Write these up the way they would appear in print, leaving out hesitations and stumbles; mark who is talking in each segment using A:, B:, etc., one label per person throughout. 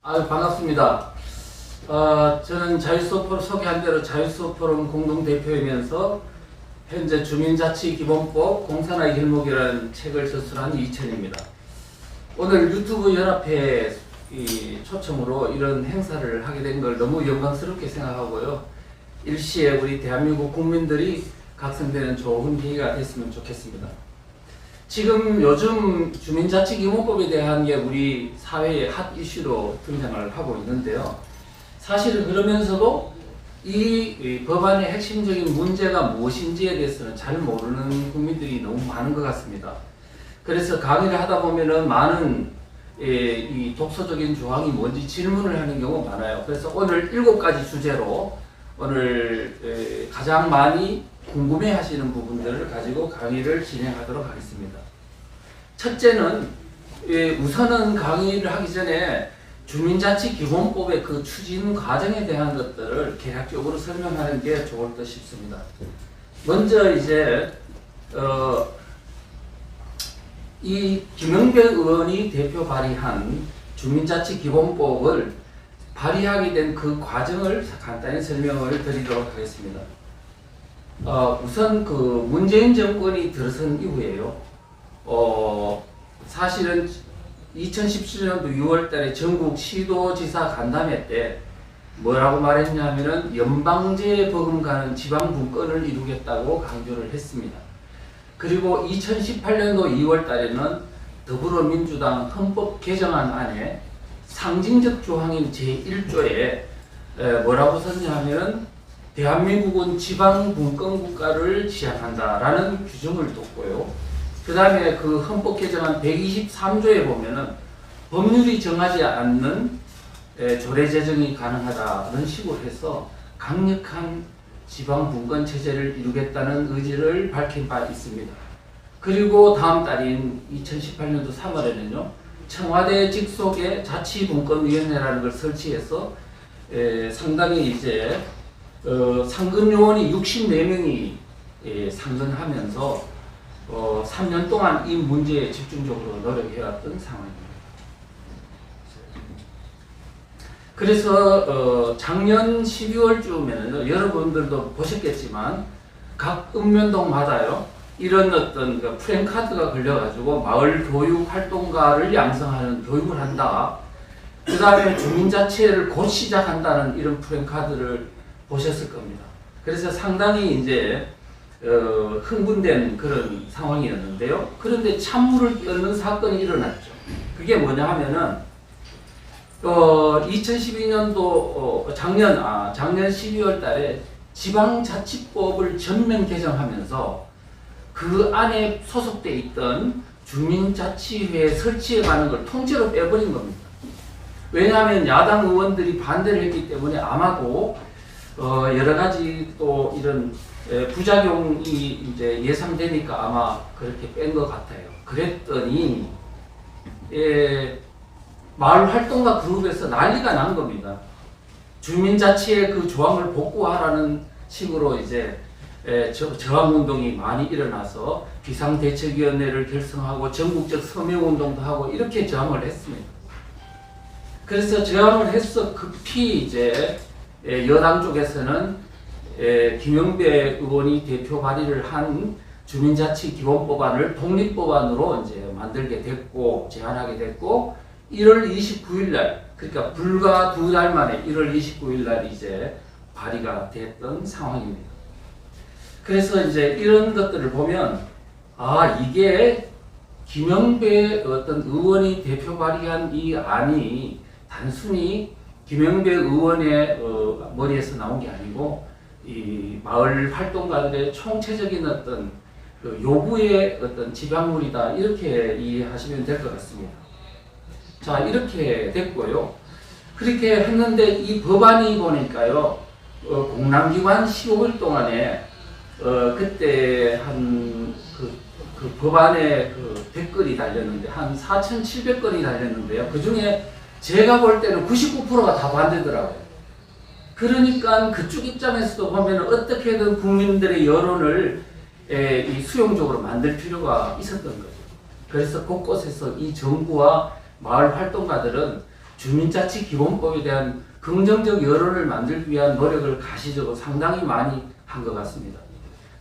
A: 반갑습니다. 저는 자유수호포럼 소개한 대로 자유수호포럼 공동대표이면서 현재 주민자치기본법 공산화의 길목이라는 책을 저술한 이천입니다. 오늘 유튜브 연합회 초청으로 이런 행사를 하게 된 걸 너무 영광스럽게 생각하고요. 일시에 우리 대한민국 국민들이 각성되는 좋은 기회가 됐으면 좋겠습니다. 지금 요즘 주민자치기본법에 대한 게 우리 사회의 핫 이슈로 등장을 하고 있는데요. 사실은 그러면서도 이 법안의 핵심적인 문제가 무엇인지에 대해서는 잘 모르는 국민들이 너무 많은 것 같습니다. 그래서 강의를 하다 보면은 많은 이 독서적인 조항이 뭔지 질문을 하는 경우가 많아요. 그래서 오늘 7가지 주제로 오늘 가장 많이 궁금해 하시는 부분들을 가지고 강의를 진행하도록 하겠습니다. 첫째는 우선은 강의를 하기 전에 주민자치기본법의 그 추진 과정에 대한 것들을 개략적으로 설명하는 게 좋을 듯 싶습니다. 먼저 이제 이 김영배 의원이 대표 발의한 주민자치기본법을 발의하게 된 그 과정을 간단히 설명을 드리도록 하겠습니다. 우선 그 문재인 정권이 들어선 이후에요. 사실은 2017년도 6월달에 전국 시도지사 간담회 때 뭐라고 말했냐면은 연방제 버금가는 지방 분권을 이루겠다고 강조를 했습니다. 그리고 2018년도 2월달에는 더불어민주당 헌법 개정안 안에 상징적 조항인 제1조에 뭐라고 썼냐면은 대한민국은 지방 분권 국가를 지향한다라는 규정을 뒀고요. 그 다음에 그 헌법 개정안 123조에 보면은 법률이 정하지 않는 조례 제정이 가능하다는 식으로 해서 강력한 지방 분권 체제를 이루겠다는 의지를 밝힌 바 있습니다. 그리고 다음 달인 2018년도 3월에는요. 청와대 직속의 자치분권위원회라는 걸 설치해서 상당히 이제 상근요원이 64명이 상근하면서 3년 동안 이 문제에 집중적으로 노력해왔던 상황입니다. 그래서 작년 12월쯤에는 여러분들도 보셨겠지만 각 읍면동마다요 이런 어떤 그 프랜카드가 걸려가지고 마을 교육 활동가를 양성하는 교육을 한다. 그 다음에 주민자치를 곧 시작한다는 이런 프랜카드를 보셨을 겁니다. 그래서 상당히 이제 흥분된 그런 상황이었는데요. 그런데 찬물을 끼얹는 사건이 일어났죠. 그게 뭐냐 하면은 2012년도 작년 12월 달에 지방자치법을 전면 개정하면서 그 안에 소속돼 있던 주민자치회 설치에 관한 걸 통째로 빼버린 겁니다. 왜냐하면 야당 의원들이 반대를 했기 때문에 아마도 여러 가지 또 이런 부작용이 이제 예상되니까 아마 그렇게 뺀 것 같아요. 그랬더니 마을 활동가 그룹에서 난리가 난 겁니다. 주민자치의 그 조항을 복구하라는 식으로 이제 저항운동이 많이 일어나서 비상대책위원회를 결성하고 전국적 서명운동도 하고 이렇게 저항을 했습니다. 그래서 저항을 해서 급히 이제 여당 쪽에서는 김영배 의원이 대표 발의를 한 주민자치기본법안을 독립법안으로 이제 만들게 됐고 제안하게 됐고 1월 29일 날 그러니까 불과 2달 만에 1월 29일 날 이제 발의가 됐던 상황입니다. 그래서 이제 이런 것들을 보면 이게 김영배 어떤 의원이 대표 발의한 이 안이 단순히 김영배 의원의 머리에서 나온 게 아니고 이 마을 활동가들의 총체적인 어떤 그 요구의 어떤 지방물이다 이렇게 이해하시면 될 것 같습니다. 자 이렇게 됐고요. 그렇게 했는데 이 법안이 보니까요 공람기관 15일 동안에 그때 한 그 법안에 그 댓글이 달렸는데 한 4,700건이 달렸는데요. 그 중에 제가 볼 때는 99%가 다 반대더라고요. 그러니까 그쪽 입장에서도 보면 어떻게든 국민들의 여론을 이 수용적으로 만들 필요가 있었던 거죠. 그래서 곳곳에서 이 정부와 마을 활동가들은 주민자치기본법에 대한 긍정적 여론을 만들기 위한 노력을 가시적으로 상당히 많이 한 것 같습니다.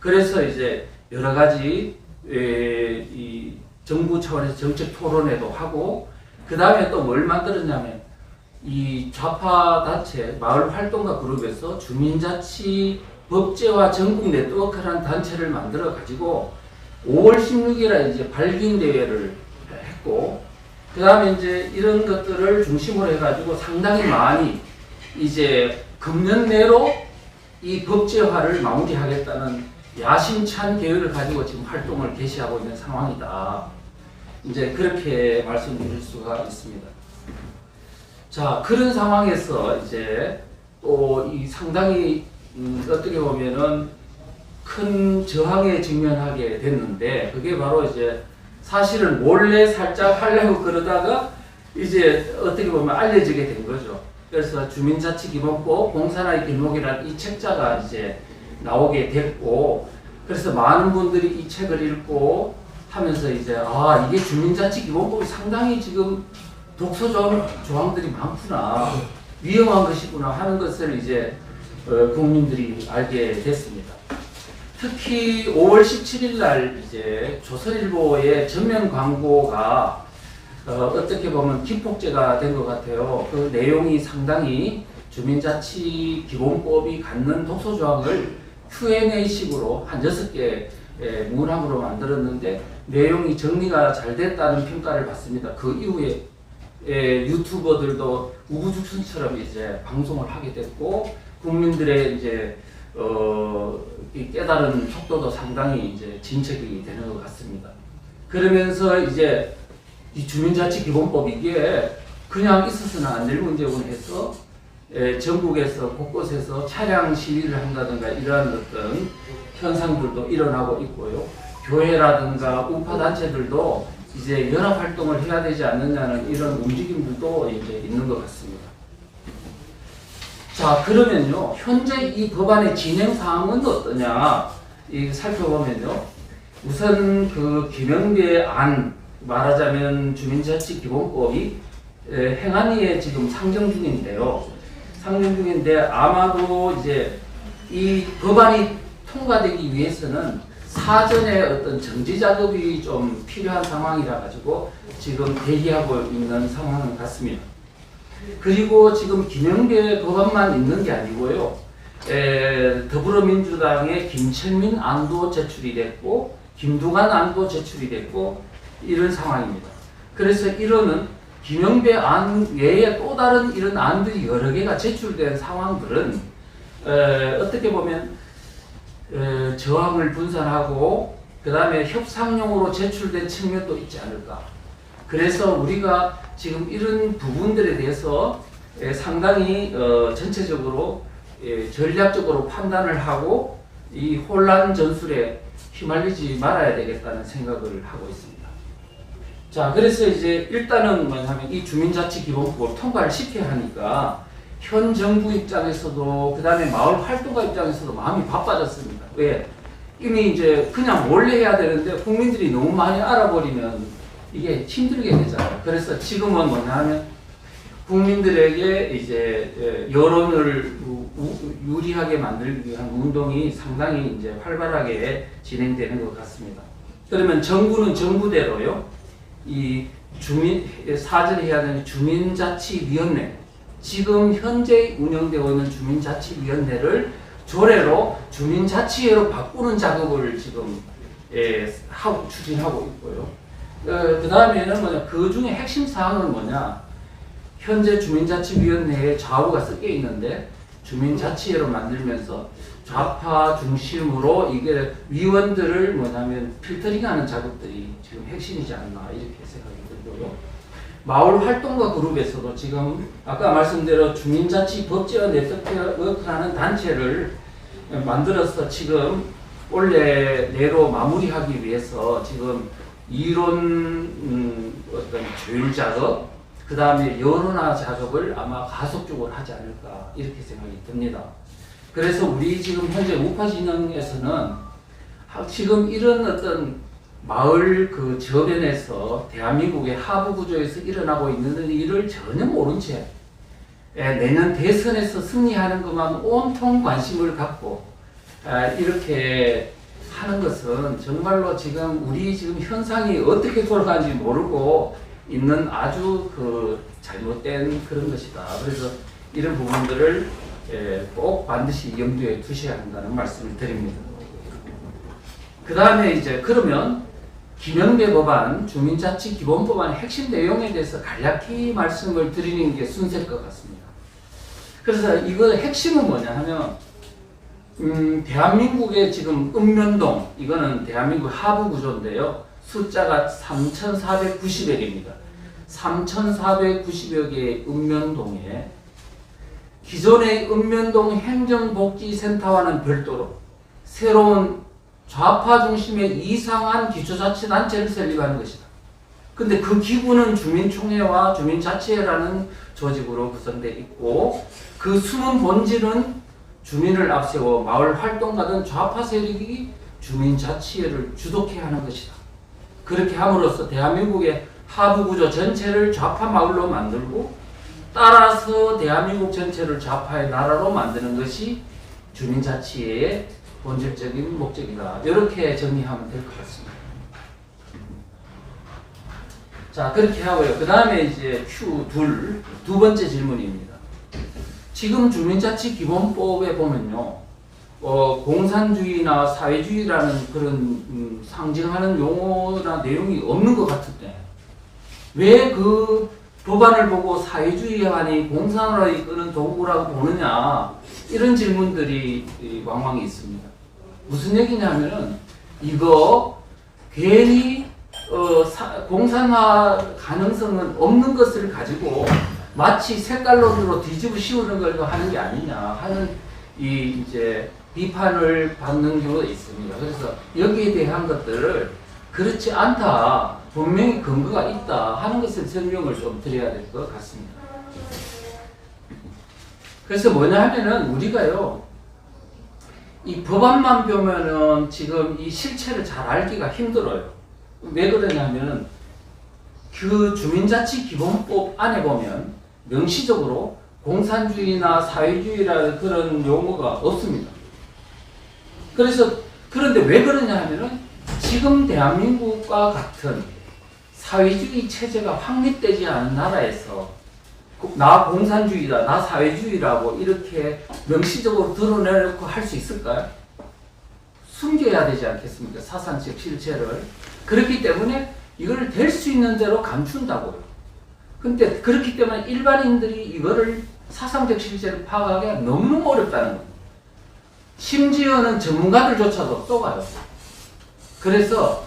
A: 그래서 이제 여러 가지 이 정부 차원에서 정책 토론회도 하고, 그 다음에 또 뭘 만들었냐면 이 좌파 단체 마을활동가 그룹에서 주민자치 법제화 전국 네트워크라는 단체를 만들어 가지고 5월 16일에 이제 발긴 대회를 했고, 그 다음에 이제 이런 것들을 중심으로 해가지고 상당히 많이 이제 금년 내로 이 법제화를 마무리하겠다는 야심찬 계획을 가지고 지금 활동을 개시하고 있는 상황이다. 이제 그렇게 말씀드릴 수가 있습니다. 자, 그런 상황에서 이제 또 이 상당히 어떻게 보면은 큰 저항에 직면하게 됐는데, 그게 바로 이제 사실은 몰래 살짝 하려고 그러다가 이제 어떻게 보면 알려지게 된 거죠. 그래서 주민자치기본법 공산화의 길목이라는 이 책자가 이제 나오게 됐고, 그래서 많은 분들이 이 책을 읽고 하면서 이제 이게 주민자치기본법이 상당히 지금 독소 조항들이 많구나, 위험한 것이구나 하는 것을 이제 국민들이 알게 됐습니다. 특히 5월 17일 날 이제 조선일보의 전면 광고가 어떻게 보면 기폭제가 된 것 같아요. 그 내용이 상당히 주민자치기본법이 갖는 독소조항을 Q&A식으로 한 6개 문항으로 만들었는데 내용이 정리가 잘 됐다는 평가를 받습니다. 그 이후에 유튜버들도 우후죽순처럼 이제 방송을 하게 됐고, 국민들의 이제 이 깨달은 속도도 상당히 이제 진척이 되는 것 같습니다. 그러면서 이제 이 주민자치기본법 이게 그냥 있어서는 안 될 문제군 해서 전국에서 곳곳에서 차량 시위를 한다든가 이러한 어떤 현상들도 일어나고 있고요. 교회라든가 우파단체들도 이제 연합활동을 해야 되지 않느냐는 이런 움직임들도 이제 있는 것 같습니다. 자, 그러면요, 현재 이 법안의 진행 사항은 어떠냐 살펴보면요, 우선 그 김영배 안, 말하자면 주민자치기본법이 행안위에 지금 상정 중인데요. 상정 중인데 아마도 이제 이 법안이 통과되기 위해서는 사전에 어떤 정지 작업이 좀 필요한 상황이라 가지고 지금 대기하고 있는 상황 같습니다. 그리고 지금 김영배 법안만 있는 게 아니고요. 더불어민주당의 김철민 안도 제출이 됐고, 김두관 안도 제출이 됐고, 이런 상황입니다. 그래서 이러는 김영배 안 외에 또 다른 이런 안들이 여러 개가 제출된 상황들은 어떻게 보면 저항을 분산하고 그 다음에 협상용으로 제출된 측면도 있지 않을까. 그래서 우리가 지금 이런 부분들에 대해서 상당히 전체적으로 전략적으로 판단을 하고 이 혼란 전술에 휘말리지 말아야 되겠다는 생각을 하고 있습니다. 자, 그래서 이제 일단은 뭐냐면 이 주민자치기본법을 통과를 시켜야 하니까 현 정부 입장에서도 그 다음에 마을 활동가 입장에서도 마음이 바빠졌습니다. 왜? 이미 이제 그냥 몰래 해야 되는데 국민들이 너무 많이 알아버리면 이게 힘들게 되잖아요. 그래서 지금은 뭐냐 하면 국민들에게 이제 여론을 유리하게 만들기 위한 운동이 상당히 이제 활발하게 진행되는 것 같습니다. 그러면 정부는 정부대로요, 이 사전에 해야 되는 주민자치위원회, 지금 현재 운영되고 있는 주민자치위원회를 조례로 주민자치회로 바꾸는 작업을 지금 추진하고 있고요. 그 다음에는 뭐냐, 그 중에 핵심 사항은 뭐냐, 현재 주민자치위원회에 좌우가 섞여 있는데 주민자치회로 만들면서 좌파 중심으로 이게 위원들을 뭐냐면 필터링하는 작업들이 지금 핵심이지 않나 이렇게 생각이 들고요. 마을 활동가 그룹에서도 지금 아까 말씀대로 주민자치 법제화 네트워크라는 단체를 만들어서 지금 올해 내로 마무리하기 위해서 지금 이론 어떤 조율 작업, 그 다음에 여론화 작업을 아마 가속적으로 하지 않을까 이렇게 생각이 듭니다. 그래서 우리 지금 현재 우파 진영에서는 지금 이런 어떤 마을 그 저변에서 대한민국의 하부 구조에서 일어나고 있는 일을 전혀 모른 채 내년 대선에서 승리하는 것만 온통 관심을 갖고 이렇게 하는 것은 정말로 지금 우리 지금 현상이 어떻게 돌아가는지 모르고 있는 아주 그 잘못된 그런 것이다. 그래서 이런 부분들을 꼭 반드시 염두에 두셔야 한다는 말씀을 드립니다. 그 다음에 이제 그러면 김영배 법안, 주민자치기본법안의 핵심 내용에 대해서 간략히 말씀을 드리는 게 순서일 것 같습니다. 그래서 이거 핵심은 뭐냐 하면 대한민국의 지금 읍면동, 이거는 대한민국 하부 구조인데요. 숫자가 3,490여 개입니다. 3,490여 개의 읍면동에 기존의 읍면동 행정복지센터와는 별도로 새로운 좌파 중심의 이상한 기초자치단체를 설립하는 것이다. 근데 그 기구는 주민총회와 주민자치회라는 조직으로 구성되어 있고 그 숨은 본질은 주민을 앞세워 마을 활동가든 좌파 세력이 주민자치회를 주도케 하는 것이다. 그렇게 함으로써 대한민국의 하부구조 전체를 좌파 마을로 만들고 따라서 대한민국 전체를 좌파의 나라로 만드는 것이 주민자치회의 본질적인 목적이다. 이렇게 정리하면 될 것 같습니다. 자, 그렇게 하고요. 그 다음에 이제 Q2, 두 번째 질문입니다. 지금 주민자치기본법에 보면요, 공산주의나 사회주의라는 그런 상징하는 용어나 내용이 없는 것 같은데, 왜 그 법안을 보고 사회주의하니 공산화를 이끄는 도구라고 보느냐, 이런 질문들이 왕왕 있습니다. 무슨 얘기냐면은 이거 괜히 공산화 가능성은 없는 것을 가지고 마치 색깔론으로 뒤집어 씌우는 걸 하는 게 아니냐 하는 이 이제 비판을 받는 경우가 있습니다. 그래서 여기에 대한 것들을 그렇지 않다, 분명히 근거가 있다 하는 것을 설명을 좀 드려야 될 것 같습니다. 그래서 뭐냐 하면은 우리가요, 이 법안만 보면은 지금 이 실체를 잘 알기가 힘들어요. 왜 그러냐면은 그 주민자치기본법 안에 보면 명시적으로 공산주의나 사회주의라는 그런 용어가 없습니다. 그런데 왜 그러냐 하면은 지금 대한민국과 같은 사회주의 체제가 확립되지 않은 나라에서 나 공산주의다, 나 사회주의라고 이렇게 명시적으로 드러내놓고 할 수 있을까요? 숨겨야 되지 않겠습니까? 사상적 실체를. 그렇기 때문에 이걸 될 수 있는 대로 감춘다고요. 근데 그렇기 때문에 일반인들이 이거를 사상적 실체를 파악하기가 너무너무 어렵다는 겁니다. 심지어는 전문가들조차도 속아요. 그래서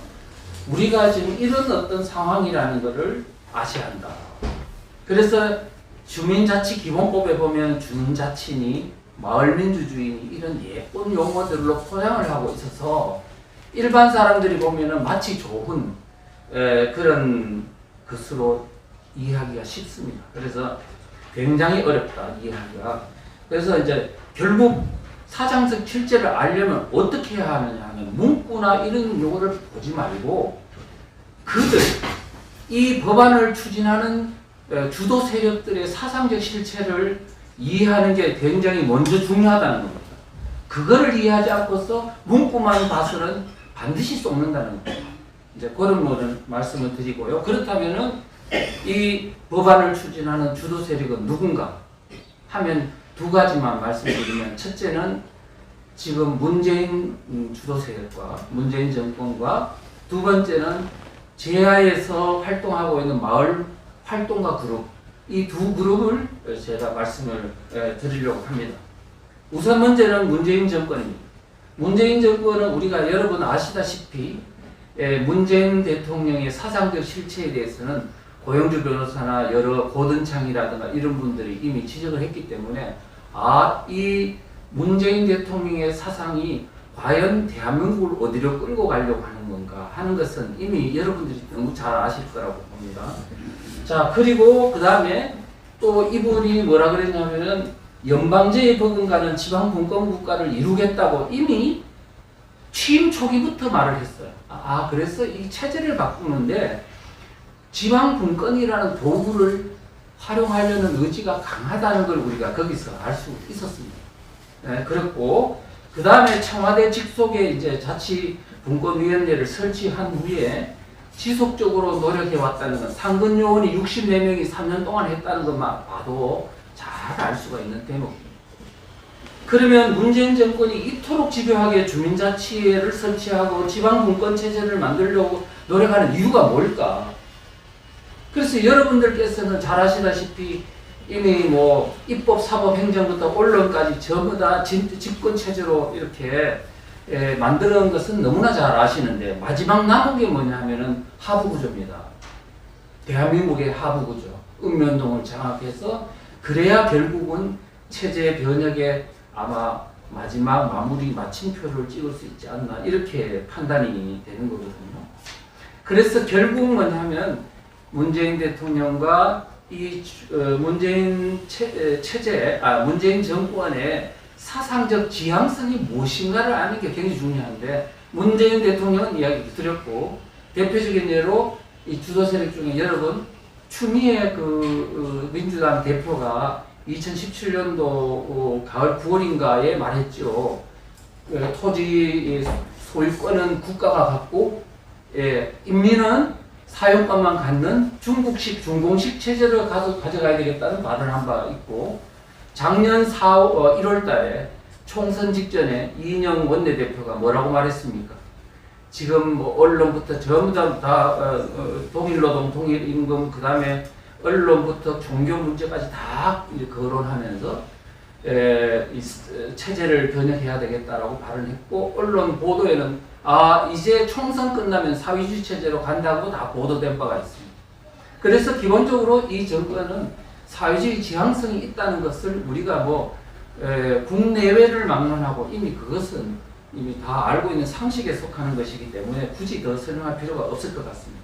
A: 우리가 지금 이런 어떤 상황이라는 것을 아셔야 한다. 그래서 주민자치기본법에 보면 주민자치니 마을민주주의니 이런 예쁜 용어들로 포장을 하고 있어서 일반 사람들이 보면은 마치 좋은 그런 것으로 이해하기가 쉽습니다. 그래서 굉장히 어렵다, 이해하기가. 그래서 이제 결국 사상적 실체를 알려면 어떻게 해야 하느냐 하면 문구나 이런 용어를 보지 말고 그들, 이 법안을 추진하는 주도 세력들의 사상적 실체를 이해하는 게 굉장히 먼저 중요하다는 겁니다. 그거를 이해하지 않고서 문구만 봐서는 반드시 쏙는다는 겁니다. 이제 그런 말씀을 드리고요. 그렇다면은 이 법안을 추진하는 주도 세력은 누군가 하면 두 가지만 말씀드리면, 첫째는 지금 문재인 주도 세력과 문재인 정권과, 두 번째는 제하에서 활동하고 있는 마을 활동가 그룹, 이 두 그룹을 제가 말씀을 드리려고 합니다. 우선 문제는 문재인 정권입니다. 문재인 정권은 우리가 여러분 아시다시피 문재인 대통령의 사상적 실체에 대해서는 고영주 변호사나 여러 고든창이라든가 이런 분들이 이미 지적을 했기 때문에 이 문재인 대통령의 사상이 과연 대한민국을 어디로 끌고 가려고 하는 건가 하는 것은 이미 여러분들이 너무 잘 아실 거라고 봅니다. 자, 그리고 그 다음에 또 이분이 뭐라 그랬냐면은 연방제에 버금가는 지방분권국가를 이루겠다고 이미 취임 초기부터 말을 했어요. 그래서 이 체제를 바꾸는데 지방 분권이라는 도구를 활용하려는 의지가 강하다는 걸 우리가 거기서 알 수 있었습니다. 네, 그랬고 그 다음에 청와대 직속에 이제 자치분권위원회를 설치한 후에 지속적으로 노력해 왔다는 건 상근 요원이 64명이 3년 동안 했다는 것만 봐도 잘 알 수가 있는 대목입니다. 그러면 문재인 정권이 이토록 집요하게 주민자치회를 설치하고 지방분권체제를 만들려고 노력하는 이유가 뭘까? 그래서 여러분들께서는 잘 아시다시피 이미 뭐 입법, 사법, 행정부터 언론까지 전부 다 집권체제로 이렇게 만드는 것은 너무나 잘 아시는데 마지막 남은 게 뭐냐면은 하부구조입니다. 대한민국의 하부구조. 읍면동을 장악해서 그래야 결국은 체제 변혁에 아마 마지막 마무리 마침표를 찍을 수 있지 않나 이렇게 판단이 되는 거거든요. 그래서 결국 뭐냐면 문재인 대통령과 이 문재인 문재인 정권의 사상적 지향성이 무엇인가를 아는 게 굉장히 중요한데 문재인 대통령은 이야기 드렸고 대표적인 예로 이 주도 세력 중에 여러분 추미애 민주당 대표가 2017년도 가을 9월인가에 말했죠. 토지 소유권은 국가가 갖고 인민은 사용권만 갖는 중국식 중공식 체제를 가져가야 되겠다는 말을 한 바 있고 작년 1월 달에 총선 직전에 이인영 원내대표가 뭐라고 말했습니까? 지금 뭐 언론부터 전부 다 동일노동, 동일임금, 그 다음에 언론부터 종교 문제까지 다 거론하면서 이 체제를 변혁해야 되겠다라고 발언했고 언론 보도에는 이제 총선 끝나면 사회주의 체제로 간다고 다 보도된 바가 있습니다. 그래서 기본적으로 이 정권은 사회주의 지향성이 있다는 것을 우리가 국내외를 막론하고 이미 그것은 이미 다 알고 있는 상식에 속하는 것이기 때문에 굳이 더 설명할 필요가 없을 것 같습니다.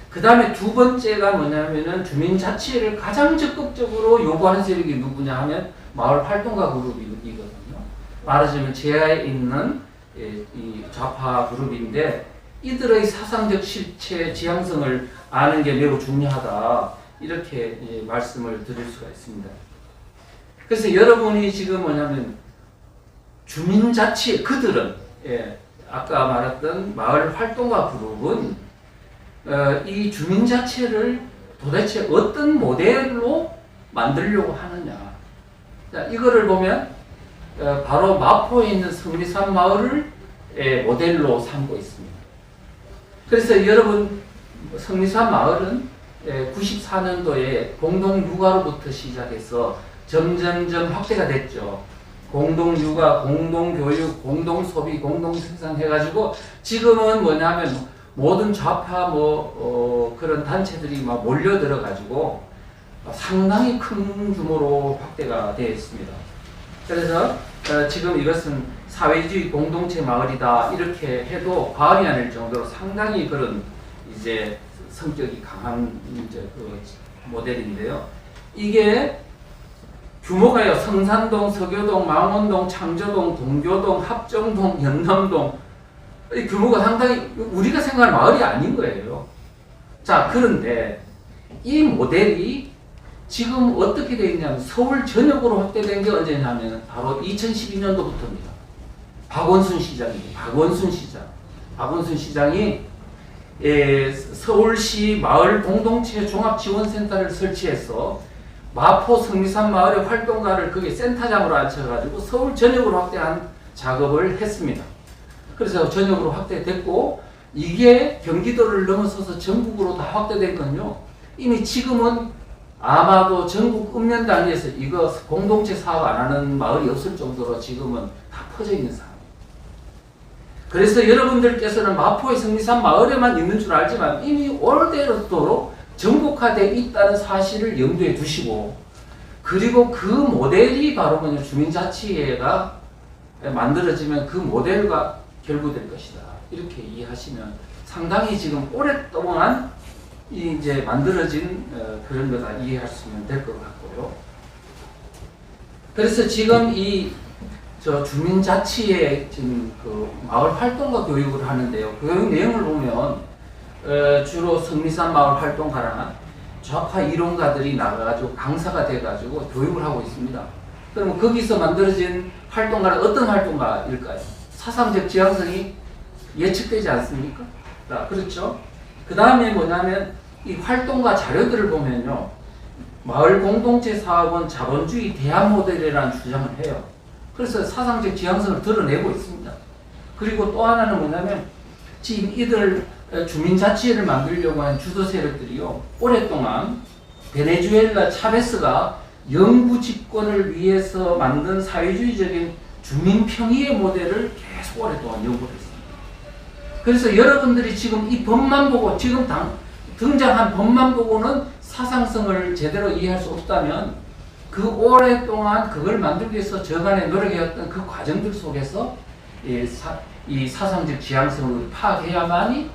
A: 그 다음에 두 번째가 뭐냐면은 주민자치를 가장 적극적으로 요구하는 세력이 누구냐 하면 마을활동가 그룹이거든요. 말하자면 제야에 있는 이 좌파 그룹인데 이들의 사상적 실체 지향성을 아는 게 매우 중요하다 이렇게 말씀을 드릴 수가 있습니다. 그래서 여러분이 지금 뭐냐면 주민자치 그들은 아까 말했던 마을활동가 그룹은 이 주민자치를 도대체 어떤 모델로 만들려고 하느냐. 자, 이거를 보면 바로 마포에 있는 성리산 마을을 모델로 삼고 있습니다. 그래서 여러분 성리산 마을은 94년도에 공동육아로부터 시작해서 점점점 확대가 됐죠. 공동육아, 공동교육, 공동소비, 공동생산 해가지고 지금은 뭐냐면 모든 좌파 그런 단체들이 막 몰려들어가지고 상당히 큰 규모로 확대가 되어 있습니다. 그래서 지금 이것은 사회주의 공동체 마을이다 이렇게 해도 과언이 아닐 정도로 상당히 그런 이제 성격이 강한 이제 그 모델인데요. 이게 규모가요 성산동, 서교동, 망원동, 창조동, 동교동, 합정동, 연남동 이 규모가 상당히 우리가 생각하는 마을이 아닌 거예요. 자, 그런데 이 모델이 지금 어떻게 되어 있냐면 서울 전역으로 확대된 게 언제냐면 바로 2012년도부터입니다. 박원순 시장입니다. 박원순 시장이 서울시 마을 공동체 종합지원센터를 설치해서 마포 성리산 마을의 활동가를 거기에 센터장으로 앉혀가지고 서울 전역으로 확대한 작업을 했습니다. 그래서 전역으로 확대됐고 이게 경기도를 넘어서서 전국으로 다 확대된 건요. 이미 지금은 아마도 전국 읍면 단위에서 이거 공동체 사업 안 하는 마을이 없을 정도로 지금은 다 퍼져 있는 상황입니다. 그래서 여러분들께서는 마포의 성리산 마을에만 있는 줄 알지만 이미 오래도록 전국화되어 있다는 사실을 염두에 두시고 그리고 그 모델이 바로 뭐냐 주민자치회가 만들어지면 그 모델과 결부될 것이다. 이렇게 이해하시면 상당히 지금 오랫동안 이제 만들어진 그런 거다 이해하시면 될 것 같고요. 그래서 지금 이 저 주민자치의 지금 그 마을 활동가 교육을 하는데요. 그 교육 내용을 보면 주로 성미산 마을 활동가랑 좌파 이론가들이 나가가지고 강사가 돼가지고 교육을 하고 있습니다. 그러면 거기서 만들어진 활동가는 어떤 활동가일까요? 사상적 지향성이 예측되지 않습니까? 그렇죠? 그 다음에 뭐냐면 이 활동가 자료들을 보면요. 마을 공동체 사업은 자본주의 대안 모델이라는 주장을 해요. 그래서 사상적 지향성을 드러내고 있습니다. 그리고 또 하나는 뭐냐면 지금 이들 주민자치를 만들려고 하는 주도 세력들이요. 오랫동안 베네수엘라 차베스가 영구 집권을 위해서 만든 사회주의적인 주민평의의 모델을 계속 오랫동안 연구를 했습니다. 그래서 여러분들이 지금 이 법만 보고 지금 등장한 법만 보고는 사상성을 제대로 이해할 수 없다면 그 오랫동안 그걸 만들기 위해서 저간에 노력해왔던 그 과정들 속에서 이 사상적 지향성을 파악해야만이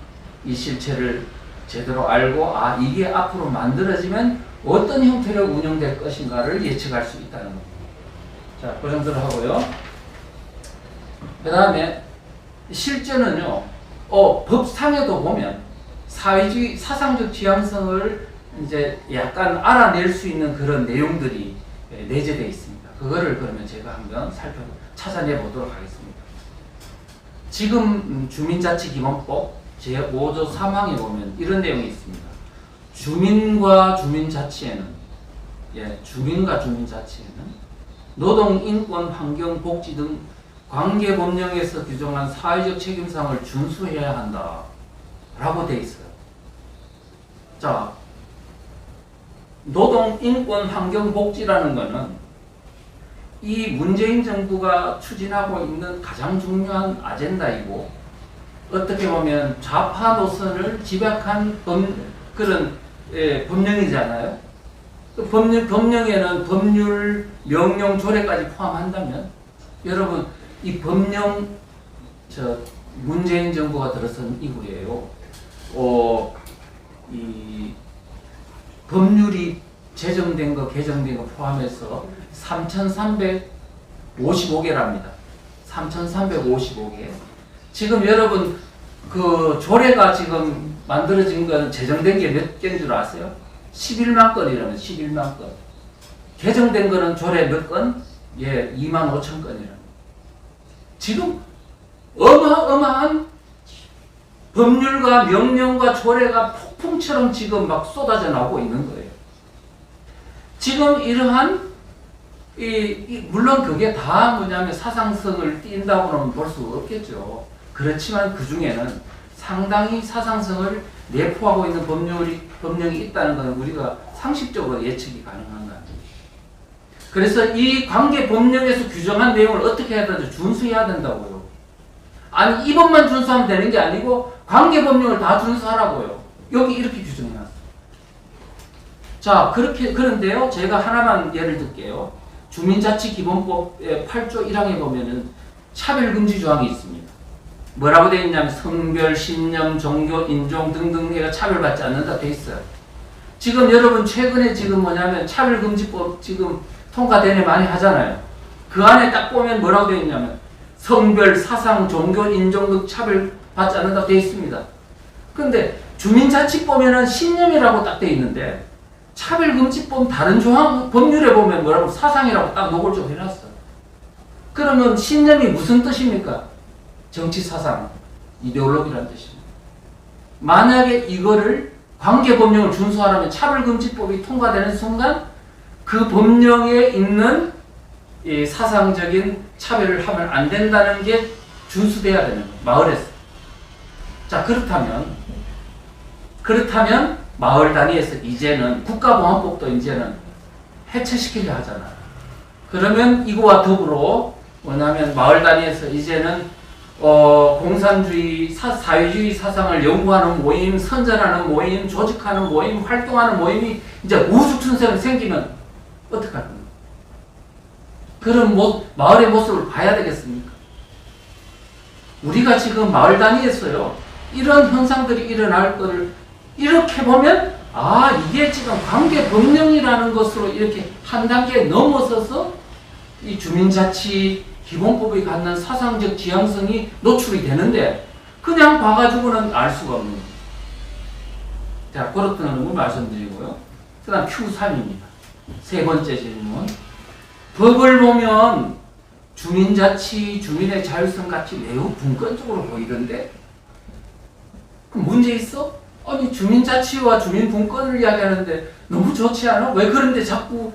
A: 이 실체를 제대로 알고 이게 앞으로 만들어지면 어떤 형태로 운영될 것인가를 예측할 수 있다는 겁니다. 자, 그 정도로 하고요. 그 다음에 실제는요. 법상에도 보면 사회주의 사상적 지향성을 이제 약간 알아낼 수 있는 그런 내용들이 내재되어 있습니다. 그거를 그러면 제가 한번 찾아내 보도록 하겠습니다. 지금 주민자치기본법 제5조 3항에 보면 이런 내용이 있습니다. 주민과 주민자치에는 노동, 인권, 환경, 복지 등 관계법령에서 규정한 사회적 책임상을 준수해야 한다 라고 되어 있어요. 자, 노동, 인권, 환경, 복지라는 것은 이 문재인 정부가 추진하고 있는 가장 중요한 아젠다이고 어떻게 보면 좌파 노선을 집약한 그런 법령이잖아요. 그 법령에는 법률, 명령, 조례까지 포함한다면 여러분 이 법령 문재인 정부가 들어선 이후에요. 이 법률이 제정된 거, 개정된 거 포함해서 3,355개랍니다. 3,355개. 지금 여러분 그 조례가 지금 만들어진 건 제정된 게 몇 개인 줄 아세요? 11만 건이라면 11만 건. 개정된 거는 조례 몇 건? 2만 5천 건이랍니다. 지금 어마어마한 법률과 명령과 조례가 폭풍처럼 지금 막 쏟아져 나오고 있는 거예요. 지금 이러한 물론 그게 다 뭐냐면 사상성을 띈다고는 볼 수 없겠죠. 그렇지만 그 중에는 상당히 사상성을 내포하고 있는 법령이 있다는 것은 우리가 상식적으로 예측이 가능한 거 아닙니까? 그래서 이 관계 법령에서 규정한 내용을 어떻게 해야 되는지 준수해야 된다고요. 아니 이 법만 준수하면 되는 게 아니고 관계 법령을 다 준수하라고요. 여기 이렇게 규정해놨어요. 자, 그런데요. 제가 하나만 예를 들게요. 주민자치기본법의 8조 1항에 보면은 차별금지 조항이 있습니다. 뭐라고 되어 있냐면 성별, 신념, 종교, 인종 등등에 차별받지 않는다 되어 있어요. 지금 여러분 최근에 지금 뭐냐면 차별금지법 지금 통과되네 많이 하잖아요. 그 안에 딱 보면 뭐라고 되어 있냐면 성별, 사상, 종교, 인종 등 차별받지 않는다 되어 있습니다. 근데 주민자치법에는 신념이라고 딱 되어 있는데 차별금지법 다른 조항 법률에 보면 뭐라고 사상이라고 딱 노골적으로 해놨어요. 그러면 신념이 무슨 뜻입니까? 정치 사상, 이데올로기라는 뜻입니다. 만약에 이거를 관계 법령을 준수하려면 차별금지법이 통과되는 순간 그 법령에 있는 이 사상적인 차별을 하면 안 된다는 게 준수돼야 되는 거예요. 마을에서. 자, 그렇다면 마을 단위에서 이제는 국가보안법도 이제는 해체시키려 하잖아요. 그러면 이거와 더불어 뭐냐면 마을 단위에서 이제는 공산주의, 사회주의 사상을 연구하는 모임, 선전하는 모임, 조직하는 모임, 활동하는 모임이 이제 우후죽순 생기면 어떡할 겁니까? 그런 마을의 모습을 봐야 되겠습니까? 우리가 지금 마을 단위에서요, 이런 현상들이 일어날 거를 이렇게 보면, 이게 지금 관계 법령이라는 것으로 이렇게 한 단계 넘어서서 이 주민자치 기본법이 갖는 사상적 지향성이 노출이 되는데 그냥 봐가지고는 알 수가 없는 거예요. 자, 그렇다는 걸 말씀드리고요. 그 다음 Q3입니다. 세 번째 질문. 법을 보면 주민자치, 주민의 자율성 같이 매우 분권적으로 보이던데 그럼 문제 있어? 아니 주민자치와 주민분권을 이야기하는데 너무 좋지 않아? 왜 그런데 자꾸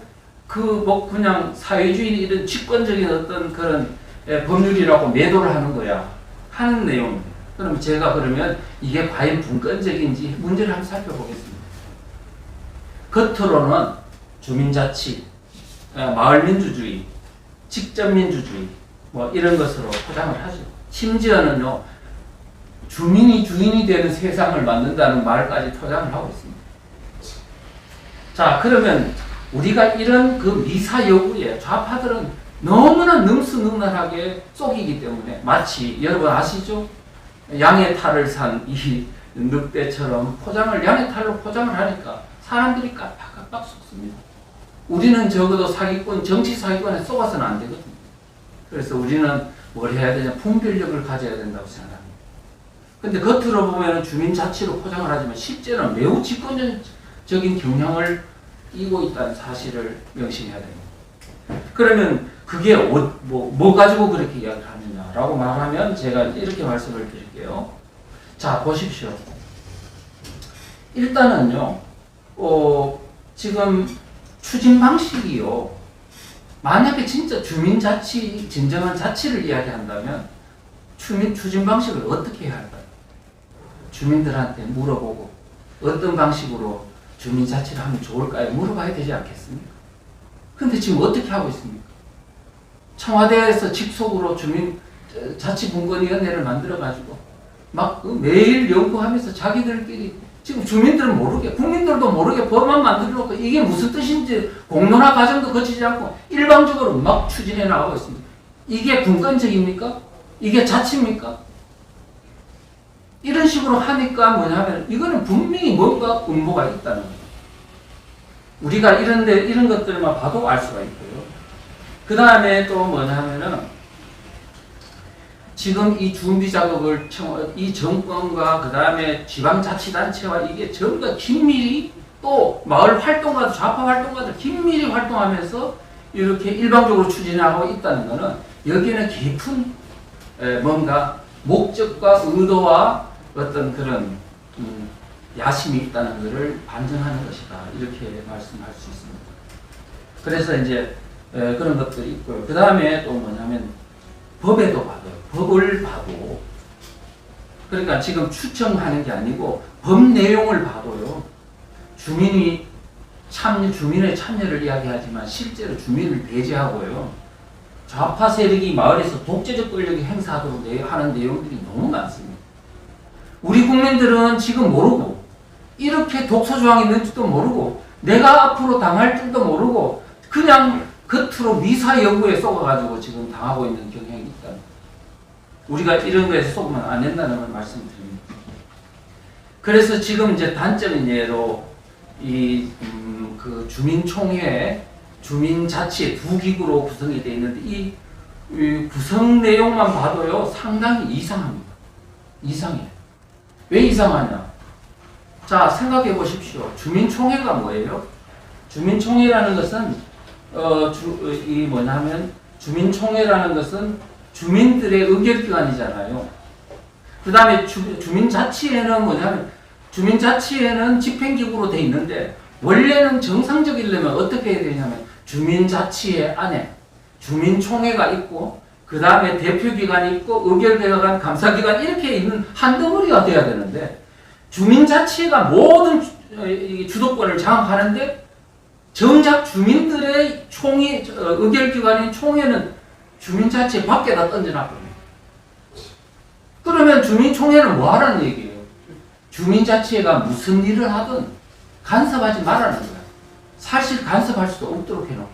A: 그냥 사회주의 이런 직권적인 어떤 그런 법률이라고 매도를 하는 거야 하는 내용입니다. 그럼 제가 그러면 이게 과연 분권적인지 문제를 한번 살펴보겠습니다. 겉으로는 주민자치, 마을민주주의, 직접민주주의 뭐 이런 것으로 포장을 하죠. 심지어는요 주민이 주인이 되는 세상을 만든다는 말까지 포장을 하고 있습니다. 자, 그러면 우리가 이런 그 미사 여구에 좌파들은 너무나 능수능란하게 속이기 때문에 마치 여러분 아시죠? 양의 탈을 산 이 늑대처럼 양의 탈로 포장을 하니까 사람들이 깜빡깜빡 속습니다. 우리는 적어도 정치 사기꾼에 속아서는 안 되거든요. 그래서 우리는 뭘 해야 되냐? 분별력을 가져야 된다고 생각합니다. 근데 겉으로 보면 주민자치로 포장을 하지만 실제는 매우 직권적인 경향을 띠고 있다는 사실을 명심해야 됩니다. 그러면 그게 뭐 가지고 그렇게 이야기를 하느냐라고 말하면 제가 이렇게 말씀을 드릴게요. 자, 보십시오. 일단은요, 지금 추진 방식이요. 만약에 진짜 주민자치, 진정한 자치를 이야기한다면 추진 방식을 어떻게 해야 할까요? 주민들한테 물어보고 어떤 방식으로 주민자치를 하면 좋을까요? 물어봐야 되지 않겠습니까? 근데 지금 어떻게 하고 있습니까? 청와대에서 직속으로 주민자치분권위원회를 만들어가지고 막 매일 연구하면서 자기들끼리 지금 주민들은 모르게, 국민들도 모르게 법만 만들어놓고 이게 무슨 뜻인지 공론화 과정도 거치지 않고 일방적으로 막 추진해 나가고 있습니다. 이게 분권적입니까? 이게 자치입니까? 이런 식으로 하니까 뭐냐면 이거는 분명히 뭔가 음모가 있다는 거예요. 우리가 이런 것들만 봐도 알 수가 있고요. 그 다음에 또 뭐냐면은 지금 이 준비 작업을 이 정권과 그 다음에 지방자치단체와 이게 전부 다 긴밀히 또 마을 활동가들, 좌파 활동가들 긴밀히 활동하면서 이렇게 일방적으로 추진하고 있다는 것은 여기에는 깊은 뭔가 목적과 의도와 어떤 그런 야심이 있다는 것을 반증하는 것이다. 이렇게 말씀할 수 있습니다. 그래서 이제 그런 것들이 있고요. 그 다음에 또 뭐냐면 법에도 봐도 법을 봐도 그러니까 지금 추정하는 게 아니고 법 내용을 봐도요. 주민의 참여를 이야기하지만 실제로 주민을 배제하고요. 좌파 세력이 마을에서 독재적 권력이 행사하도록 하는 내용들이 너무 많습니다. 우리 국민들은 지금 모르고 이렇게 독소조항이 있는지도 모르고 내가 앞으로 당할 줄도 모르고 그냥 겉으로 미사 여구에 속아가지고 지금 당하고 있는 경향이 있다. 우리가 이런 거에서 속으면 안 된다는 걸 말씀드립니다. 그래서 지금 이제 단적인 예로 그 주민총회, 주민자치 두 기구로 구성이 되어 있는데 이 구성 내용만 봐도요 상당히 이상합니다. 이상해요. 왜 이상하냐? 자, 생각해 보십시오. 주민총회가 뭐예요? 주민총회라는 것은 주민총회라는 것은 주민들의 의결기관이잖아요. 그 다음에 주민자치회는 뭐냐면 주민자치회는 집행기구로 돼 있는데 원래는 정상적이려면 어떻게 해야 되냐면 주민자치회 안에 주민총회가 있고 그 다음에 대표기관이 있고 의결기관, 감사기관 이렇게 있는 한 덩어리가 돼야 되는데 주민자치회가 모든 주도권을 장악하는데 정작 주민들의 의결기관인 총회는 주민자치회 밖에다 던져놨거든요. 그러면 주민총회는 뭐 하라는 얘기예요? 주민자치회가 무슨 일을 하든 간섭하지 말라는 거야. 사실 간섭할 수도 없도록 해놓고.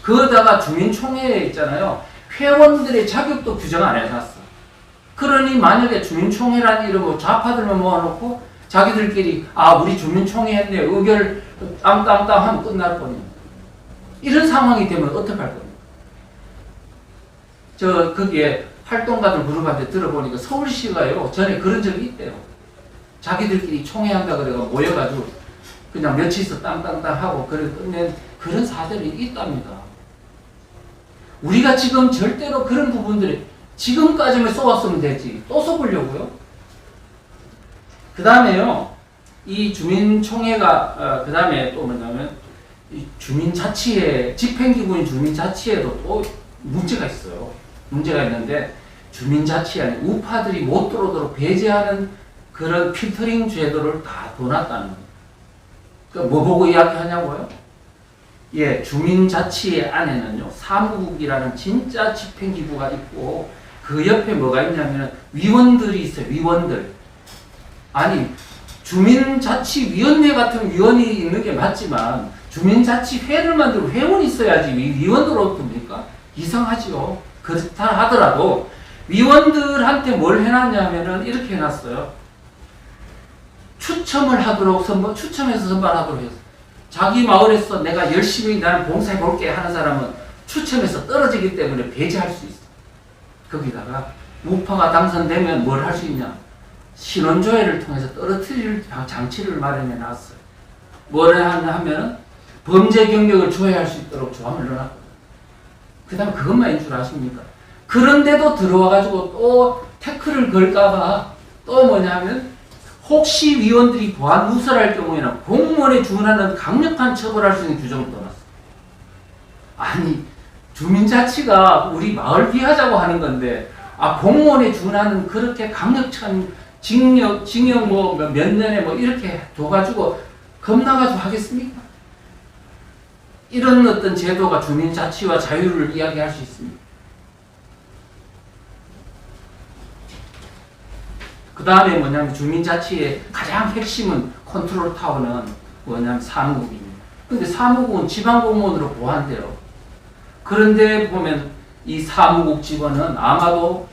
A: 그러다가 주민총회에 있잖아요. 회원들의 자격도 규정 안 해놨어. 그러니 만약에 주민총회라는 이름으로 좌파들만 모아놓고 자기들끼리 우리 주민총회 했네 의결 땅땅땅 하면 끝날 거니 이런 상황이 되면 어떡할 겁니까? 저 거기에 활동가들 그룹한테 들어보니까 서울시가요 전에 그런 적이 있대요. 자기들끼리 총회한다 그래가 모여가지고 그냥 며칠서 땅땅땅 하고 그래 끝낸 그런 사들이 있답니다. 우리가 지금 절대로 그런 부분들이 지금까지만 쏘았으면 되지 또 쏘보려고요? 그 다음에요 이 주민총회가 그 다음에 또 뭐냐면 이 주민자치회 집행기구인 주민자치회도 또 문제가 있어요. 문제가 있는데 주민자치회 우파들이 못 들어오도록 배제하는 그런 필터링 제도를 다 둬놨다는 거예요. 그러니까 뭐 보고 이야기하냐고요? 예, 주민자치회 안에는요 사무국이라는 진짜 집행기구가 있고 그 옆에 뭐가 있냐면 위원들이 있어요. 위원들. 아니 주민자치위원회 같은 위원이 있는 게 맞지만 주민자치회를 만들고 회원이 있어야지 위원으로 됩니까? 이상하지요. 그렇다 하더라도 위원들한테 뭘 해놨냐면은 이렇게 해놨어요. 추첨을 하도록 추첨해서 선발하도록 했어요. 자기 마을에서 내가 열심히 나는 봉사해 볼게 하는 사람은 추첨해서 떨어지기 때문에 배제할 수 있어. 거기다가 우파가 당선되면 뭘 할 수 있냐? 신원조회를 통해서 떨어뜨릴 장치를 마련해 놨어요. 뭘 하냐면 범죄 경력을 조회할 수 있도록 조항을 넣어놨거든요. 그 다음에 그것만인 줄 아십니까? 그런데도 들어와가지고 또 태클을 걸까봐 또 뭐냐면 혹시 위원들이 보안 누설할 경우에는 공무원에 준하는 강력한 처벌할 수 있는 규정을 떠났어요. 아니 주민자치가 우리 마을 비하자고 하는 건데 공무원에 준하는 그렇게 강력한 징역 뭐 몇 년에 뭐 이렇게 둬가지고 겁나가지고 하겠습니까? 이런 어떤 제도가 주민자치와 자유를 이야기할 수 있습니다. 그 다음에 뭐냐면 주민자치의 가장 핵심은 컨트롤 타워는 뭐냐면 사무국입니다. 근데 사무국은 지방공무원으로 보한돼요. 그런데 보면 이 사무국 직원은 아마도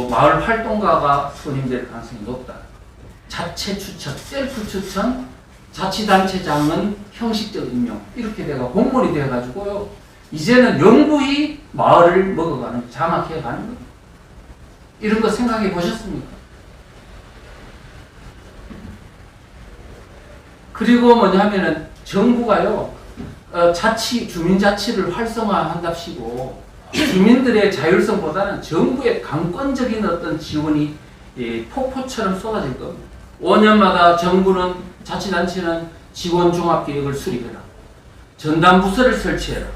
A: 마을 활동가가 선임될 가능성이 높다. 자체 추천, 셀프 추천, 자치단체장은 형식적 임명 이렇게 돼가 공무원이 돼가지고요. 이제는 영구히 마을을 먹어가는 장악해가는 거예요. 이런 거 생각해 보셨습니까? 그리고 뭐냐면은 정부가요 주민자치를 활성화한답시고 주민들의 자율성보다는 정부의 강권적인 어떤 지원이 폭포처럼 쏟아질 겁니다. 5년마다 정부는 자치단체는 지원종합계획을 수립해라. 전담부서를 설치해라.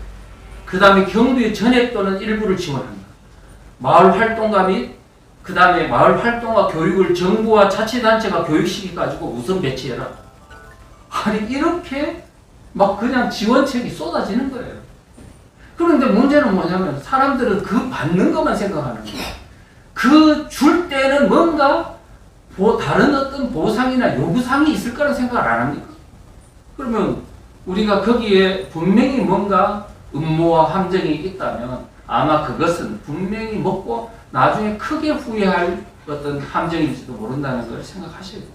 A: 그 다음에 경비 전액 또는 일부를 지원한다. 마을활동가 및 그 다음에 마을활동가 교육을 정부와 자치단체가 교육시켜가지고 우선 배치해라. 아니 이렇게 막 그냥 지원책이 쏟아지는 거예요. 그런데 문제는 뭐냐면 사람들은 그 받는 것만 생각하는 거예요. 그 줄 때는 뭔가 다른 어떤 보상이나 요구사항이 있을 거라는 생각을 안 합니까? 그러면 우리가 거기에 분명히 뭔가 음모와 함정이 있다면 아마 그것은 분명히 먹고 나중에 크게 후회할 어떤 함정일지도 모른다는 걸 생각하셔야 됩니다.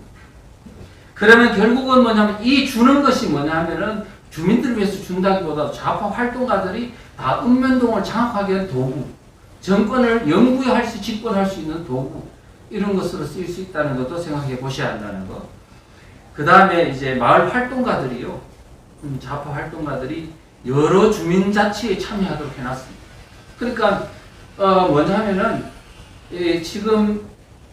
A: 그러면 결국은 뭐냐면 이 주는 것이 뭐냐면은 주민들을 위해서 준다기보다 좌파 활동가들이 다 읍면동을 장악하게 한 도구, 정권을 영구히 집권할 수 있는 도구, 이런 것으로 쓰일 수 있다는 것도 생각해 보셔야 한다는 것. 그 다음에 이제 마을 활동가들이요, 좌파 활동가들이 여러 주민자치에 참여하도록 해놨습니다. 그러니까 뭐냐면은 지금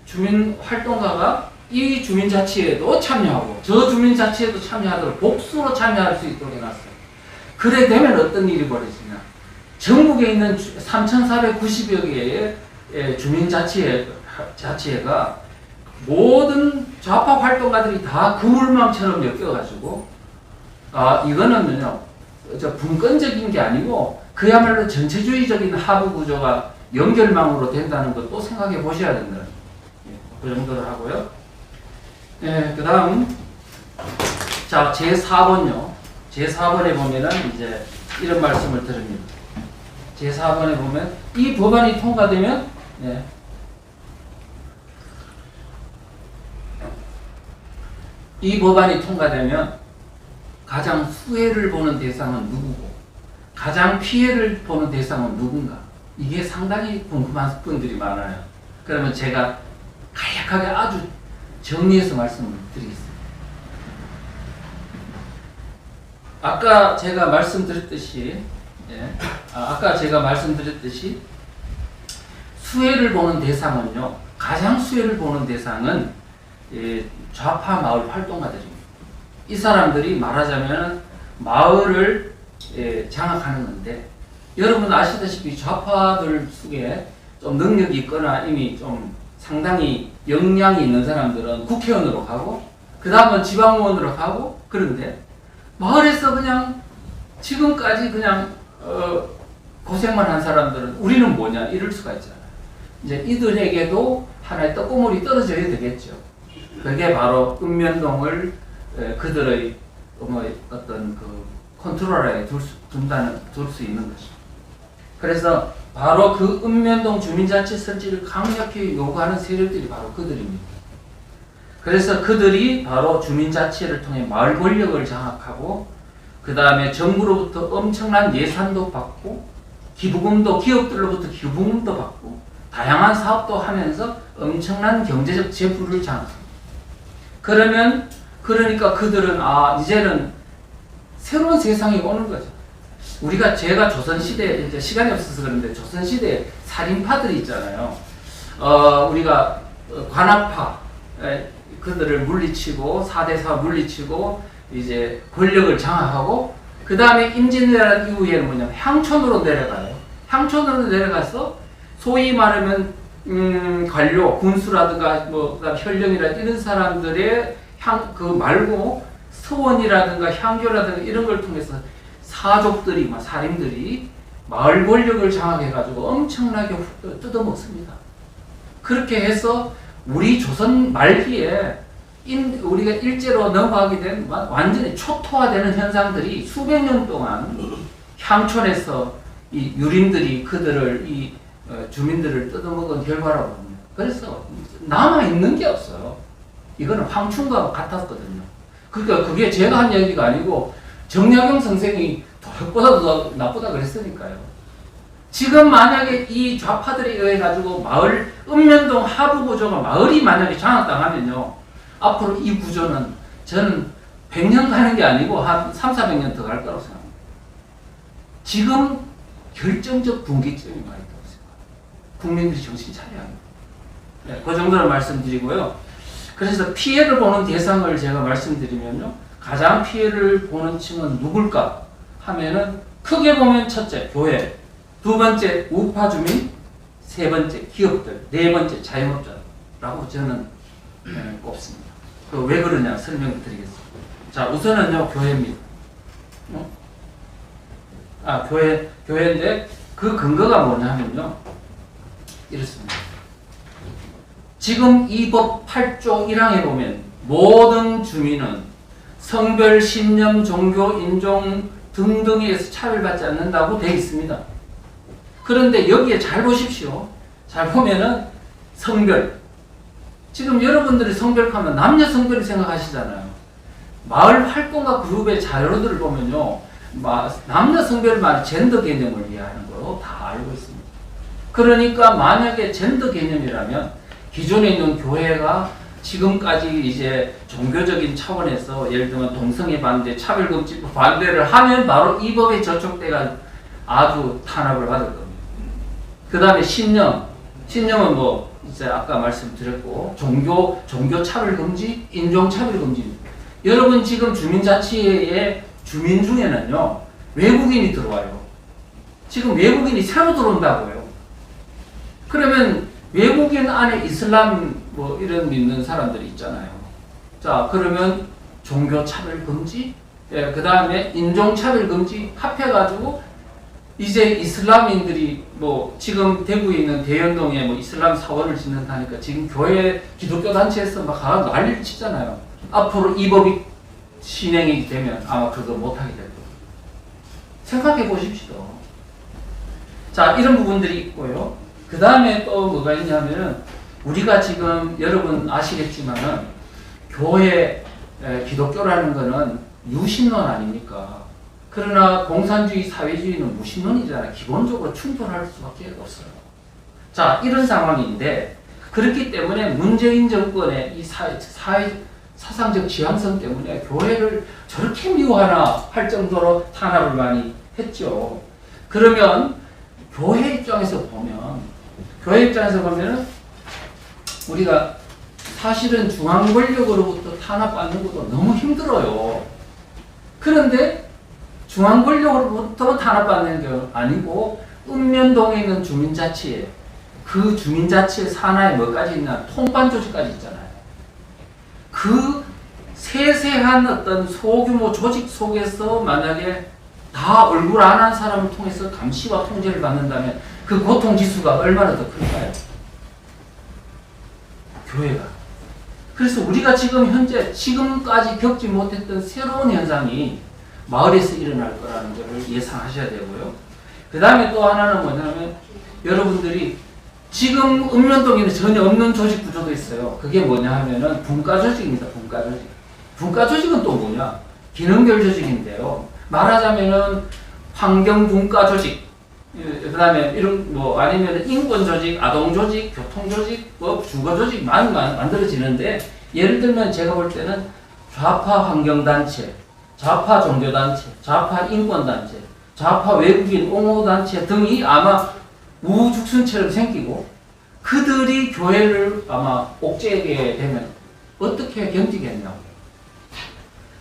A: 주민 활동가가 이 주민자치에도 참여하고 저 주민자치에도 참여하도록 복수로 참여할 수 있도록 해놨어요. 그래 되면 어떤 일이 벌어지냐? 전국에 있는 3,490여 개의 주민자치회가 모든 좌파 활동가들이 다 그물망처럼 엮여가지고 이거는요 분권적인 게 아니고 그야말로 전체주의적인 하부 구조가 연결망으로 된다는 것도 생각해 보셔야 된다. 그 정도로 하고요. 그 다음 자 제4번요. 제4번에 보면은 이제 이런 말씀을 드립니다. 제4번에 보면 이 법안이 통과되면 이 법안이 통과되면 가장 수혜를 보는 대상은 누구고 가장 피해를 보는 대상은 누군가 이게 상당히 궁금한 분들이 많아요. 그러면 제가 간략하게 아주 정리해서 말씀을 드리겠습니다. 아까 제가 말씀드렸듯이 수혜를 보는 대상은요, 가장 수혜를 보는 대상은 좌파 마을 활동가들입니다. 이 사람들이 말하자면 마을을 장악하는 건데, 여러분 아시다시피 좌파들 속에 좀 능력이 있거나 이미 좀 상당히 역량이 있는 사람들은 국회의원으로 가고, 그 다음은 지방의원으로 가고, 그런데 마을에서 그냥 지금까지 그냥 고생만 한 사람들은 우리는 뭐냐 이럴 수가 있잖아요. 이제 이들에게도 하나의 떡고물이 떨어져야 되겠죠. 그게 바로 읍면동을 그들의 어떤 그 컨트롤에 둘 수 있는 것이죠. 그래서 바로 그 읍면동 주민자치 설치를 강력히 요구하는 세력들이 바로 그들입니다. 그래서 그들이 바로 주민자치를 통해 마을 권력을 장악하고, 그 다음에 정부로부터 엄청난 예산도 받고, 기업들로부터 기부금도 받고, 다양한 사업도 하면서 엄청난 경제적 재물을 장악합니다. 그러니까 그들은 이제는 새로운 세상이 오는 거죠. 제가 조선시대, 이제 시간이 없어서 그런데 조선시대 살인파들이 있잖아요. 우리가 관악파, 그들을 물리치고, 4대4 물리치고, 이제 권력을 장악하고, 그 다음에 임진왜란 이후에는 뭐냐면 향촌으로 내려가요. 향촌으로 내려가서 소위 말하면 관료, 군수라든가 그다음 현령이라든가 이런 사람들의 말고 서원이라든가 향교라든가 이런 걸 통해서 사족들이, 살인들이 마을 권력을 장악해가지고 엄청나게 뜯어먹습니다. 그렇게 해서 우리 조선 말기에 우리가 일제로 넘어가게 된 완전히 초토화되는 현상들이 수백 년 동안 향촌에서 이 유림들이 그들을 주민들을 뜯어먹은 결과라고 합니다. 그래서 남아있는 게 없어요. 이거는 황충과 같았거든요. 그러니까 그게 제가 한 얘기가 아니고 정약용 선생이 도적보다도 더 나쁘다 그랬으니까요. 지금 만약에 이 좌파들에 의해 가지고 읍면동 하부 구조가 마을이 만약에 장악당하면요, 앞으로 이 구조는 저는 100년 가는 게 아니고 한 300~400년 더 갈 거라고 생각합니다. 지금 결정적 분기점이 많이 있다고 생각합니다. 국민들이 정신 차려야 합니다. 네, 그 정도로 말씀드리고요. 그래서 피해를 보는 대상을 제가 말씀드리면요, 가장 피해를 보는 층은 누굴까 하면은 크게 보면 첫째 교회, 두 번째 우파 주민, 세 번째 기업들, 네 번째 자영업자라고 저는 꼽습니다. 왜 그러냐 설명드리겠습니다. 자, 우선은요 교회입니다. 교회인데 그 근거가 뭐냐면요, 이렇습니다. 지금 이 법 8조 1항에 보면 모든 주민은 성별, 신념, 종교, 인종 등등에 의해서 차별받지 않는다고 되어 있습니다. 그런데 여기에 잘 보십시오. 잘 보면은 성별. 지금 여러분들이 성별하면 남녀 성별을 생각하시잖아요. 마을 활동가 그룹의 자료들을 보면요, 남녀 성별 말 젠더 개념을 이해하는 거 다 알고 있습니다. 그러니까 만약에 젠더 개념이라면 기존에 있는 교회가 지금까지 이제 종교적인 차원에서 예를 들면 동성애 반대, 차별금지법 반대를 하면 바로 이 법에 저촉돼가 아주 탄압을 받을 겁니다. 그 다음에 신념은 이제 아까 말씀드렸고 종교 차별금지, 인종 차별금지. 여러분 지금 주민자치의 주민 중에는요 외국인이 들어와요. 지금 외국인이 새로 들어온다고요. 그러면 외국인 안에 이슬람 이런 믿는 사람들이 있잖아요. 자, 그러면 종교 차별 금지, 그 다음에 인종 차별 금지 합해가지고 이제 이슬람인들이 지금 대구에 있는 대연동에 이슬람 사원을 짓는다니까 지금 교회 기독교 단체에서 막 난리를 치잖아요. 앞으로 이 법이 시행이 되면 아마 그거 못하게 될 거예요. 생각해 보십시오. 자, 이런 부분들이 있고요. 그 다음에 또 뭐가 있냐면은 우리가 지금 여러분 아시겠지만은 교회 기독교라는 거는 유신론 아닙니까? 그러나 공산주의, 사회주의는 무신론이잖아요. 기본적으로 충돌할 수밖에 없어요. 자, 이런 상황인데 그렇기 때문에 문재인 정권의 이 사상적 지향성 때문에 교회를 저렇게 미워하나 할 정도로 탄압을 많이 했죠. 그러면 교회 입장에서 보면 우리가 사실은 중앙 권력으로부터 탄압받는 것도 너무 힘들어요. 그런데 중앙 권력으로부터 탄압받는 게 아니고 읍면동에 있는 주민자치에 그 주민자치의 산하에 뭐까지 있나 통반 조직까지 있잖아요. 그 세세한 어떤 소규모 조직 속에서 만약에 다 얼굴 안 한 사람을 통해서 감시와 통제를 받는다면 그 고통 지수가 얼마나 더 클까요? 교회가. 그래서 우리가 지금까지 겪지 못했던 새로운 현상이 마을에서 일어날 거라는 것을 예상하셔야 되고요. 그 다음에 또 하나는 뭐냐면 여러분들이 지금 읍면동에는 전혀 없는 조직 구조도 있어요. 그게 뭐냐 하면은 분과 조직입니다. 분과 조직. 분과 조직은 또 뭐냐? 기능별 조직인데요. 말하자면은 환경 분과 조직, 그 다음에 이런 아니면 인권 조직, 아동 조직, 교통 조직, 주거 조직 많이 만들어지는데 예를 들면 제가 볼 때는 좌파 환경단체, 좌파 종교단체, 좌파 인권단체, 좌파 외국인 옹호단체 등이 아마 우후죽순처럼 생기고 그들이 교회를 아마 옥죄게 되면 어떻게 견디겠냐고.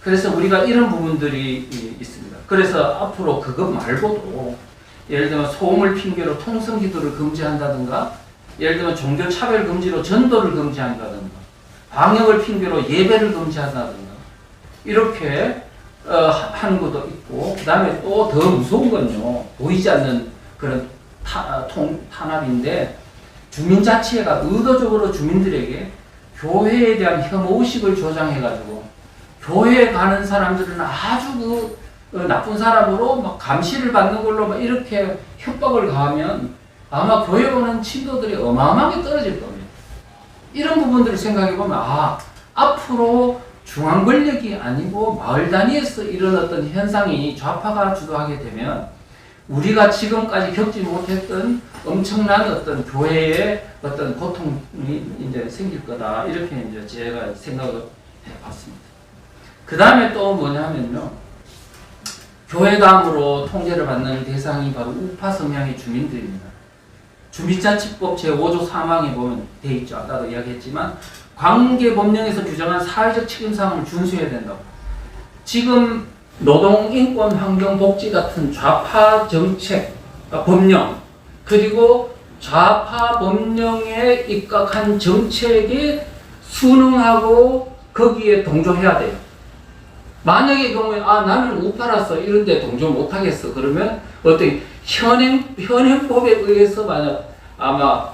A: 그래서 우리가 이런 부분들이 있습니다. 그래서 앞으로 그것 말고도 예를 들면 소음을 핑계로 통성 기도를 금지한다든가 예를 들면 종교 차별 금지로 전도를 금지한다든가 방역을 핑계로 예배를 금지한다든가 이렇게 하는 것도 있고 그 다음에 또 더 무서운 건요. 보이지 않는 그런 탄압인데 주민자치회가 의도적으로 주민들에게 교회에 대한 혐오의식을 조장해가지고 교회에 가는 사람들은 아주 나쁜 사람으로 막 감시를 받는 걸로 막 이렇게 협박을 가하면 아마 교회 오는 친도들이 어마어마하게 떨어질 겁니다. 이런 부분들을 생각해 보면 앞으로 중앙 권력이 아니고 마을 단위에서 이런 어떤 현상이 좌파가 주도하게 되면 우리가 지금까지 겪지 못했던 엄청난 어떤 교회의 어떤 고통이 이제 생길 거다. 이렇게 이제 제가 생각을 해봤습니다. 그 다음에 또 뭐냐면요. 교회당으로 통제를 받는 대상이 바로 우파 성향의 주민들입니다. 주민자치법 제5조 3항에 보면 돼 있죠. 아까도 이야기했지만 관계법령에서 규정한 사회적 책임사항을 준수해야 된다고. 지금 노동, 인권, 환경, 복지 같은 좌파 정책, 법령, 그리고 좌파 법령에 입각한 정책에 순응하고 거기에 동조해야 돼요. 만약의 경우에 나는 우파라서 이런데 동조 못하겠어. 그러면 어떻게 현행법에 의해서 만약 아마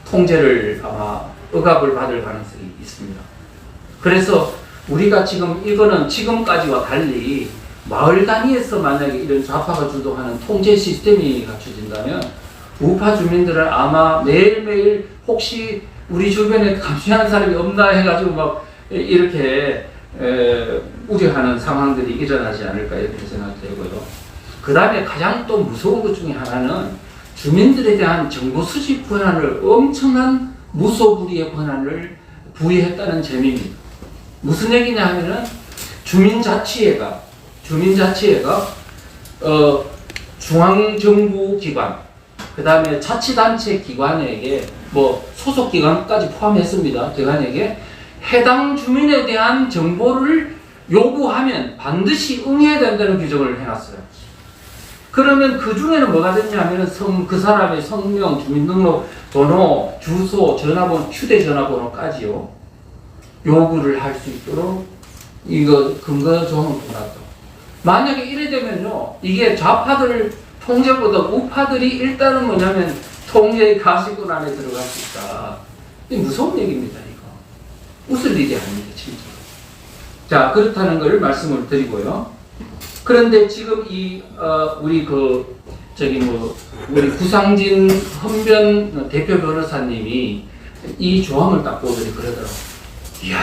A: 통제를 아마 억압을 받을 가능성이 있습니다. 그래서 우리가 지금 이거는 지금까지와 달리 마을 단위에서 만약에 이런 좌파가 주도하는 통제 시스템이 갖춰진다면 우파 주민들은 아마 매일매일 혹시 우리 주변에 감시하는 사람이 없나 해가지고 막 이렇게 우려하는 상황들이 일어나지 않을까 이렇게 생각되고요. 그 다음에 가장 또 무서운 것 중에 하나는 주민들에 대한 정보 수집 권한을 엄청난 무소불위의 권한을 부여했다는 점입니다. 무슨 얘기냐 하면은 주민자치회가 중앙정부기관 그 다음에 자치단체 기관에게 소속기관까지 포함했습니다. 기관에게 해당 주민에 대한 정보를 요구하면 반드시 응해야 된다는 규정을 해놨어요. 그러면 그 중에는 뭐가 됐냐면 그 사람의 성명, 주민등록번호, 주소, 전화번호, 휴대전화번호까지요. 요구를 할 수 있도록 이거 근거 조항을 돌았다. 만약에 이래 되면요. 이게 좌파들 통제보다 우파들이 일단은 뭐냐면 통제의 가시권 안에 들어갈 수 있다. 이게 무서운 얘기입니다. 웃을 일이 아닙니다, 진짜. 자, 그렇다는 것을 말씀을 드리고요. 그런데 지금 우리 구상진 헌변 대표 변호사님이 이 조항을 딱 보더니 그러더라고요. 이야,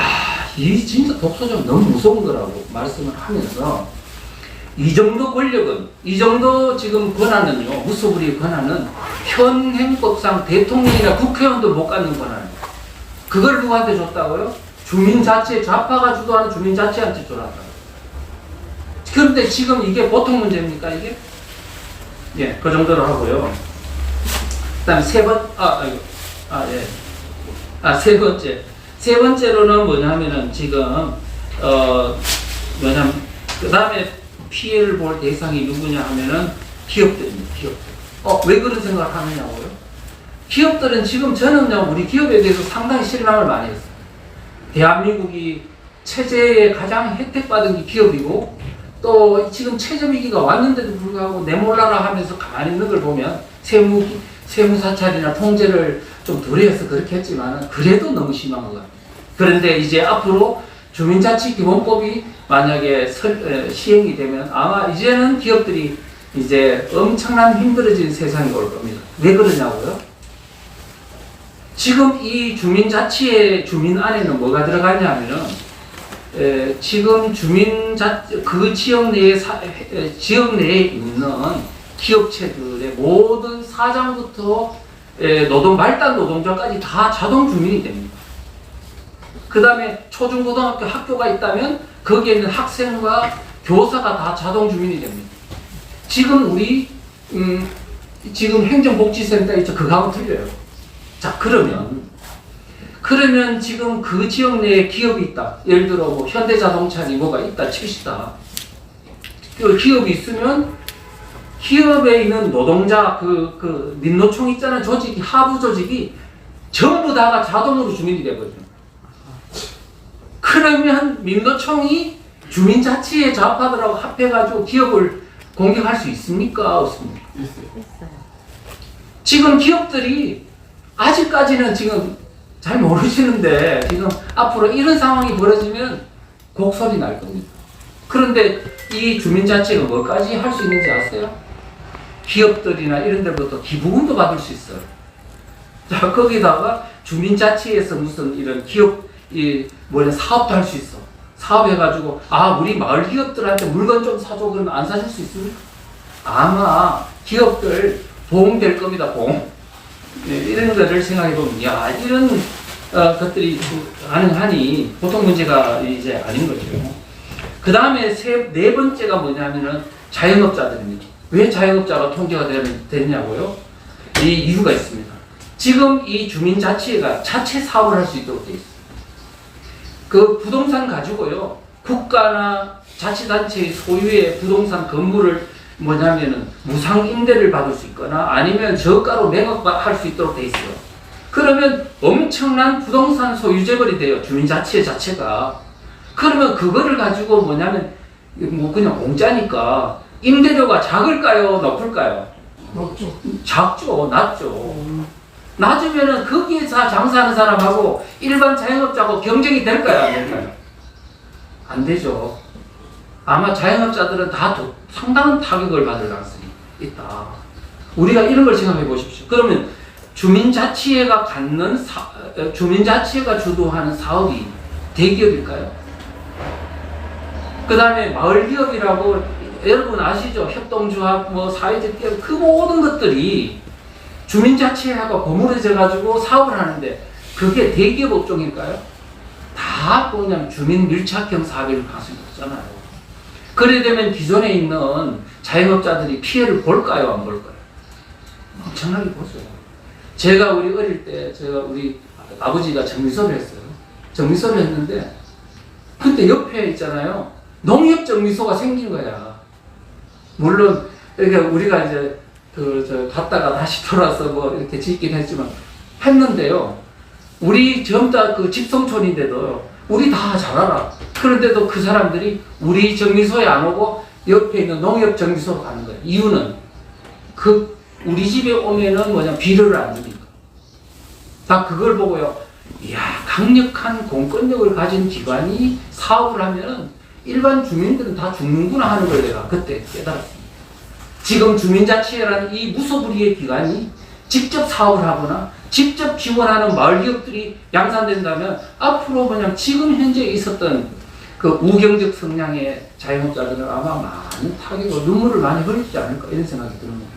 A: 이 진짜 독소조합 너무 무서운 거라고 말씀을 하면서 이 정도 권력은, 이 정도 지금 권한은요, 무소불위의 권한은 현행법상 대통령이나 국회의원도 못 갖는 권한이에요. 그걸 누구한테 줬다고요? 주민자치, 좌파가 주도하는 주민자치한테 줬다고요. 그런데 지금 이게 보통 문제입니까, 이게? 예, 그 정도로 하고요. 그 다음에 세 번째로는 뭐냐면은 지금, 그 다음에 피해를 볼 대상이 누구냐 하면은 기업들입니다, 기업들. 왜 그런 생각을 하느냐고요? 기업들은 지금 저는요, 우리 기업에 대해서 상당히 실망을 많이 했어요. 대한민국이 체제에 가장 혜택받은 게 기업이고, 또 지금 최저위기가 왔는데도 불구하고 내몰라라 하면서 가만히 있는 걸 보면 세무사찰이나 통제를 좀 덜해서 그렇게 했지만 그래도 너무 심한 것 같아요. 그런데 이제 앞으로 주민자치기본법이 만약에 시행이 되면 아마 이제는 기업들이 이제 엄청난 힘들어진 세상이 올 겁니다. 왜 그러냐고요? 지금 이 주민자치의 주민 안에는 뭐가 들어가냐면은 지금 그 지역 내에 있는 기업체들의 모든 사장부터 말단 노동자까지 다 자동 주민이 됩니다. 그 다음에 초중고등학교 학교가 있다면 거기에 있는 학생과 교사가 다 자동 주민이 됩니다. 지금 지금 행정복지센터 있죠. 그거하고 틀려요. 자, 그러면 지금 그 지역 내에 기업이 있다. 예를 들어 뭐 현대자동차니 뭐가 있다 칩시다. 그 기업이 있으면 기업에 있는 노동자 그 민노총 있잖아요. 조직이 하부 조직이 전부 다가 자동으로 주민이 되거든요. 그러면 민노총이 주민자치의 좌파들하고 합해가지고 기업을 공격할 수 있습니까? 없습니까?
B: 있어요.
A: 지금 기업들이 아직까지는 지금 잘 모르시는데 지금 앞으로 이런 상황이 벌어지면 곡소리 날 겁니다. 그런데 이 주민자치가 뭐까지 할 수 있는지 아세요? 기업들이나 이런 데부터 기부금도 받을 수 있어요. 자, 거기다가 주민자치에서 무슨 이런 사업도 할 수 있어. 사업해가지고, 우리 마을 기업들한테 물건 좀 사줘. 그러면 안 사줄 수 있습니까? 아마 기업들 보험될 겁니다, 보험. 이런 것을 생각해보면, 이런 것들이 가능하니 보통 문제가 이제 아닌 거죠. 그 다음에 네 번째가 뭐냐면은 자영업자들입니다. 왜 자영업자가 통제가 됐냐고요? 이 이유가 있습니다. 지금 이 주민자치회가 자체 사업을 할 수 있도록 되어 있습니다. 그 부동산 가지고요, 국가나 자치단체의 소유의 부동산 건물을 무상 임대를 받을 수 있거나 아니면 저가로 매각할 수 있도록 돼 있어요. 그러면 엄청난 부동산 소유재벌이 돼요, 주민자치회 자체가. 그러면 그거를 가지고 그냥 공짜니까 임대료가 작을까요, 높을까요? 작죠, 낮죠. 낮으면은 거기에서 장사하는 사람하고 일반 자영업자하고 경쟁이 될까요, 안 될까요? 안 되죠. 아마 자영업자들은 다 상당한 타격을 받을 가능성이 있다. 우리가 이런 걸 생각해 보십시오. 그러면 주민자치회가 주민자치회가 주도하는 사업이 대기업일까요? 그 다음에 마을기업이라고 여러분 아시죠? 협동조합, 사회적 기업, 그 모든 것들이 주민자치회하고 버무려져 가지고 사업을 하는데 그게 대기업 업종일까요? 다 그냥 주민 밀착형 사업일 가능성이 없잖아요. 그래 되면 기존에 있는 자영업자들이 피해를 볼까요, 안 볼까요? 엄청나게 보죠. 제가 우리 어릴 때 우리 아버지가 정미소를 했어요. 정미소를 했는데 그때 옆에 있잖아요, 농협정미소가 생긴 거야. 물론 우리가 이제 갔다가 다시 돌아서 이렇게 짓긴 했지만 했는데요. 우리 전부 그 집성촌인데도 우리 다 잘 알아. 그런데도 그 사람들이 우리 정미소에 안 오고 옆에 있는 농협정미소로 가는 거예요. 이유는 우리 집에 오면은 비료를 안 주니까. 다 그걸 보고요. 이야, 강력한 공권력을 가진 기관이 사업을 하면은 일반 주민들은 다 죽는구나 하는 걸 내가 그때 깨달았습니다. 지금 주민자치회라는 이 무소불위의 기관이 직접 사업을 하거나 직접 지원하는 마을 기업들이 양산된다면 앞으로 그냥 지금 현재 있었던 그 우경적 성향의 자영업자들은 아마 많은 타격과 눈물을 많이 흘리지 않을까 이런 생각이 드는 겁니다.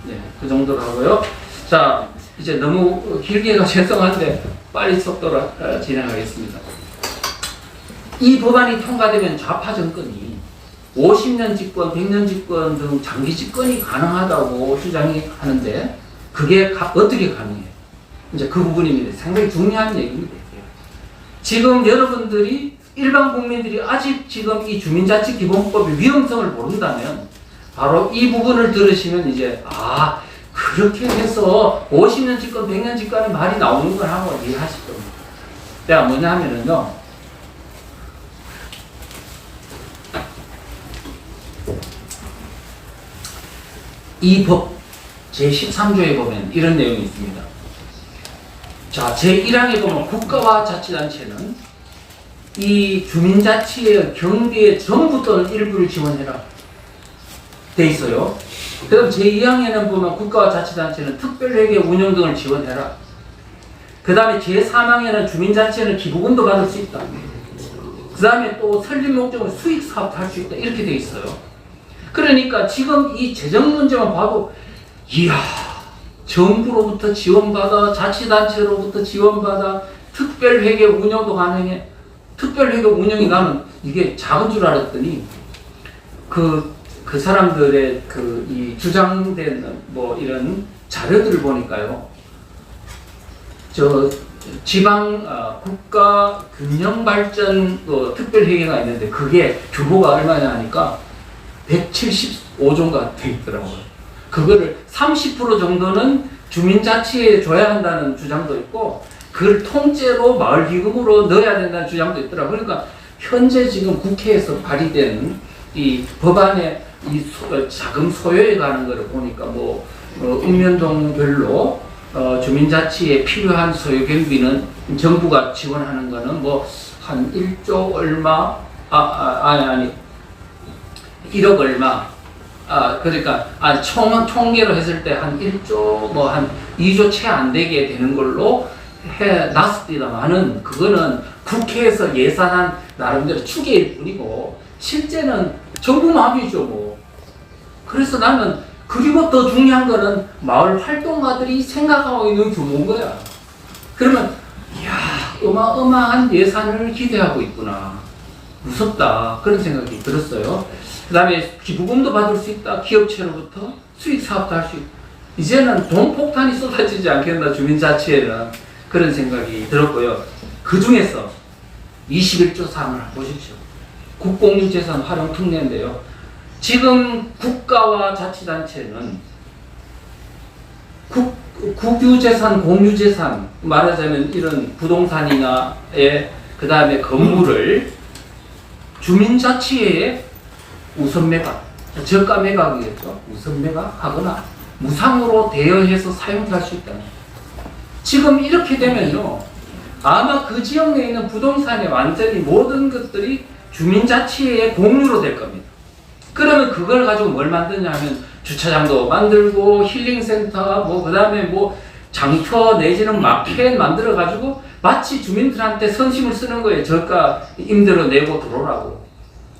A: 네, 그 정도로 하고요. 자, 이제 너무 길게 가 죄송한데 빨리 속도로 진행하겠습니다. 이 법안이 통과되면 좌파 정권이 50년 집권, 100년 집권 등 장기 집권이 가능하다고 주장이 하는데 그게 어떻게 가능해요? 이제 그 부분이 상당히 중요한 얘기입니다. 지금 여러분들이 일반 국민들이 아직 지금 이 주민자치기본법의 위험성을 모른다면 바로 이 부분을 들으시면 이제 그렇게 해서 50년 집권, 100년 집권의 말이 나오는 걸 하고 이해하실 겁니다. 내가 뭐냐 하면은요. 이 법 제13조에 보면 이런 내용이 있습니다. 자, 제1항에 보면 국가와 자치단체는 이 주민자치의 경비의 전부 또는 일부를 지원해라 돼 있어요. 그 다음 제2항에는 보면 국가와 자치단체는 특별회계 운영 등을 지원해라. 그 다음에 제3항에는 주민자치에는 기부금도 받을 수 있다. 그 다음에 또 설립 목적으로 수익사업도 할 수 있다. 이렇게 돼 있어요. 그러니까 지금 이 재정 문제만 봐도 이야, 정부로부터 지원받아, 자치단체로부터 지원받아, 특별회계 운영도 가능해. 특별회계 운영이 나는 이게 작은 줄 알았더니 그 사람들의 이 주장된 뭐 이런 자료들을 보니까요. 저 지방 국가 균형 발전 특별회계가 있는데 그게 규모가 얼마냐 하니까 175조가 돼 있더라고요. 그거를 30% 정도는 주민자치에 줘야 한다는 주장도 있고 그걸 통째로 마을기금으로 넣어야 된다는 주장도 있더라고요. 그러니까 현재 지금 국회에서 발의된 이 법안의 이 자금 소요에 관한 거를 보니까 읍면동별로 주민자치에 필요한 소요 경비는 정부가 지원하는 거는 한 1조 얼마 아니 1억 얼마 그러니까 총계로 했을 때 한 1조 한 2조 채 안 되게 되는 걸로 해놨습니다만은 그거는 국회에서 예산한 나름대로 추계일 뿐이고 실제는 정부 마음이죠 그래서 나는 그리고 더 중요한 거는 마을 활동가들이 생각하고 있는 규모인 거야. 그러면 이야 어마어마한 예산을 기대하고 있구나. 무섭다. 그런 생각이 들었어요. 그 다음에 기부금도 받을 수 있다. 기업체로부터 수익사업도 할 수 있다. 이제는 돈 폭탄이 쏟아지지 않겠나 주민자치에는 그런 생각이 들었고요. 그 중에서 21조 사항을 보십시오. 국공유재산 활용 특례인데요. 지금 국가와 자치단체는 국유재산, 공유재산 말하자면 이런 부동산이나 그 다음에 건물을 주민자치에 우선 매각, 저가 매각이겠죠. 우선 매각하거나 무상으로 대여해서 사용할 수 있다. 지금 이렇게 되면요, 아마 그 지역 내에 있는 부동산의 완전히 모든 것들이 주민자치의 공유로 될 겁니다. 그러면 그걸 가지고 뭘 만드냐 하면 주차장도 만들고 힐링센터 그 다음에 장터 내지는 마켓 만들어 가지고 마치 주민들한테 선심을 쓰는 거예요. 저가 임대료 내고 들어오라고.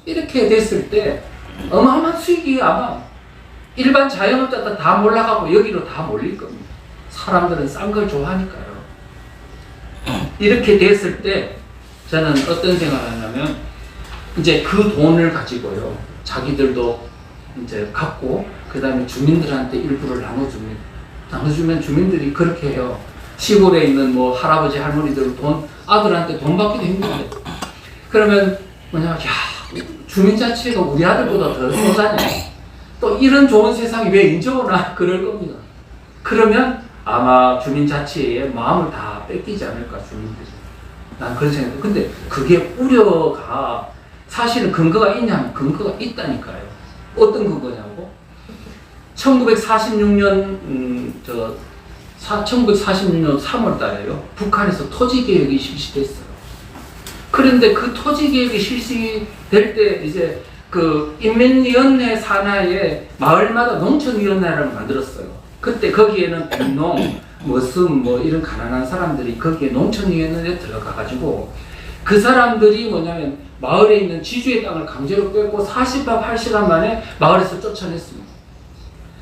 A: 이렇게 됐을 때 어마어마한 수익이 아마 일반 자영업자들 다 몰라가고 여기로 다 몰릴 겁니다. 사람들은 싼 걸 좋아하니까요. 이렇게 됐을 때 저는 어떤 생각을 하냐면 이제 그 돈을 가지고요. 자기들도 이제 갖고 그 다음에 주민들한테 일부를 나눠줍니다. 나눠주면 주민들이 그렇게 해요. 시골에 있는 할아버지 할머니들 아들한테 돈 받게 됩니다. 그러면 주민자치가 우리 아들보다 더 세잖아요. 또 이런 좋은 세상이 왜 이제 오나 그럴 겁니다. 그러면 아마 주민자치의 마음을 다 뺏기지 않을까 주민들이. 난 그런 생각이. 근데 그게 우려가 사실은 근거가 있냐면 근거가 있다니까요. 어떤 근거냐고? 1946년 3월 달에요. 북한에서 토지개혁이 실시됐어요. 그런데 그 토지개혁이 실시될 때 이제 그 인민위원회 산하에 마을마다 농촌위원회를 만들었어요. 그때 거기에는 빈농, 머슴 뭐 이런 가난한 사람들이 거기에 농촌위원회에 들어가가지고 그 사람들이 뭐냐면 마을에 있는 지주의 땅을 강제로 뺏고 40박 8시간 만에 마을에서 쫓아냈습니다.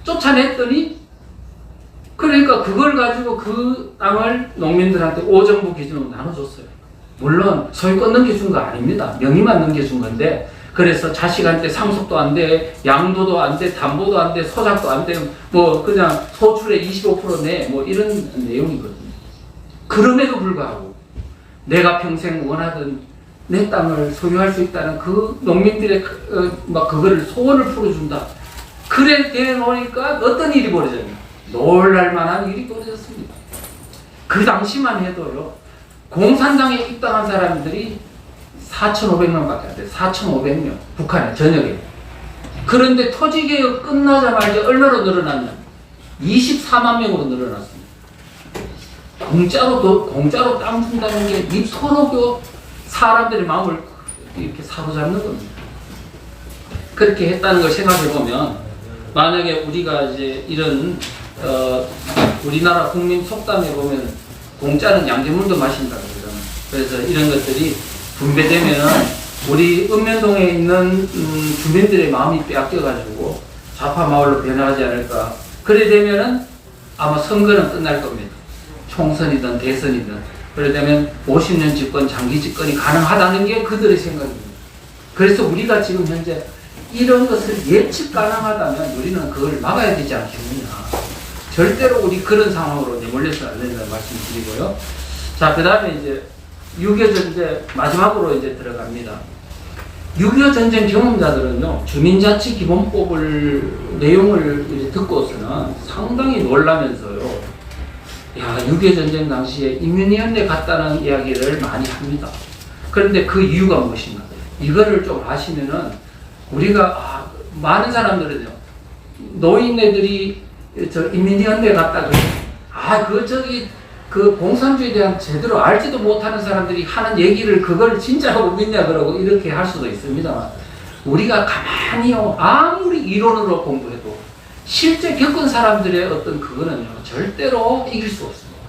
A: 쫓아냈더니 그러니까 그걸 가지고 그 땅을 농민들한테 오정부 기준으로 나눠줬어요. 물론 소유권 넘겨준 거 아닙니다. 명의만 넘겨준 건데 그래서 자식한테 상속도 안 돼, 양도도 안 돼, 담보도 안 돼, 소작도 안 돼, 뭐 그냥 소출의 25% 내, 뭐 이런 내용이거든요. 그럼에도 불구하고 내가 평생 원하던 내 땅을 소유할 수 있다는 그 농민들의 막 그거를 소원을 풀어준다. 그래 돼 놓으니까 어떤 일이 벌어졌냐? 놀랄만한 일이 벌어졌습니다. 그 당시만 해도요, 공산당에 입당한 사람들이 4,500명밖에 안 돼요. 4,500명. 북한에, 전역에. 그런데 토지개혁 끝나자마자 얼마로 늘어났냐? 24만 명으로 늘어났습니다. 공짜로 땅 준다는 게 이토록 사람들의 마음을 이렇게 사로잡는 겁니다. 그렇게 했다는 걸 생각해 보면, 만약에 우리가 이제 이런, 우리나라 국민 속담에 보면, 공짜는 양재물도 마신다 그러잖아요. 그래서 이런 것들이 분배되면 우리 읍면동에 있는 주민들의 마음이 빼앗겨가지고 좌파 마을로 변화하지 않을까. 그래 되면은 아마 선거는 끝날 겁니다. 총선이든 대선이든. 그래 되면 50년 집권, 장기 집권이 가능하다는 게 그들의 생각입니다. 그래서 우리가 지금 현재 이런 것을 예측 가능하다면 우리는 그걸 막아야 되지 않겠느냐. 절대로 우리 그런 상황으로 내몰려서는 안 된다는 말씀 드리고요. 자, 그 다음에 이제 6.25 전쟁 마지막으로 이제 들어갑니다. 6.25 전쟁 경험자들은요, 주민자치기본법을 내용을 이제 듣고서는 상당히 놀라면서요, 야, 6.25 전쟁 당시에 인민위원회 갔다는 이야기를 많이 합니다. 그런데 그 이유가 무엇인가? 이거를 좀 아시면은 우리가 많은 사람들은요, 노인네들이 저 인민위원회 갔다 그래. 그 공산주의에 대한 제대로 알지도 못하는 사람들이 하는 얘기를 그걸 진짜라고 믿냐 그러고 이렇게 할 수도 있습니다만, 우리가 가만히요, 아무리 이론으로 공부해도 실제 겪은 사람들의 어떤 그거는요, 절대로 이길 수 없습니다.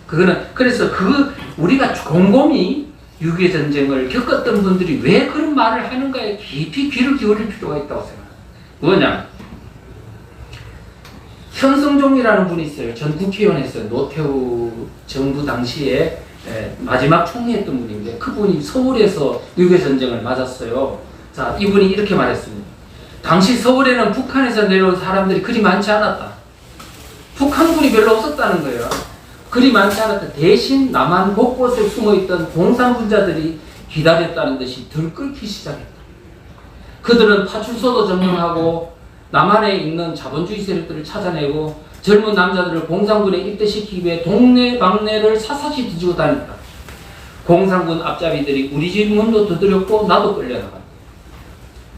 A: 그거는, 그래서 우리가 곰곰이 6.25 전쟁을 겪었던 분들이 왜 그런 말을 하는가에 깊이 귀를 기울일 필요가 있다고 생각합니다. 뭐냐? 현성종이라는 분이 있어요. 전 국회의원이었어요. 노태우 정부 당시에 마지막 총리했던 분인데, 그분이 서울에서 6.25 전쟁을 맞았어요. 자, 이분이 이렇게 말했습니다. 당시 서울에는 북한에서 내려온 사람들이 그리 많지 않았다. 북한군이 별로 없었다는 거예요. 그리 많지 않았다. 대신 남한 곳곳에 숨어있던 공산분자들이 기다렸다는 듯이 들끓기 시작했다. 그들은 파출소도 점령하고 남한에 있는 자본주의 세력들을 찾아내고 젊은 남자들을 공산군에 입대시키기 위해 동네방네를 샅샅이 뒤지고 다녔다. 공산군 앞잡이들이 우리 집 문도 두드렸고 나도 끌려나갔다.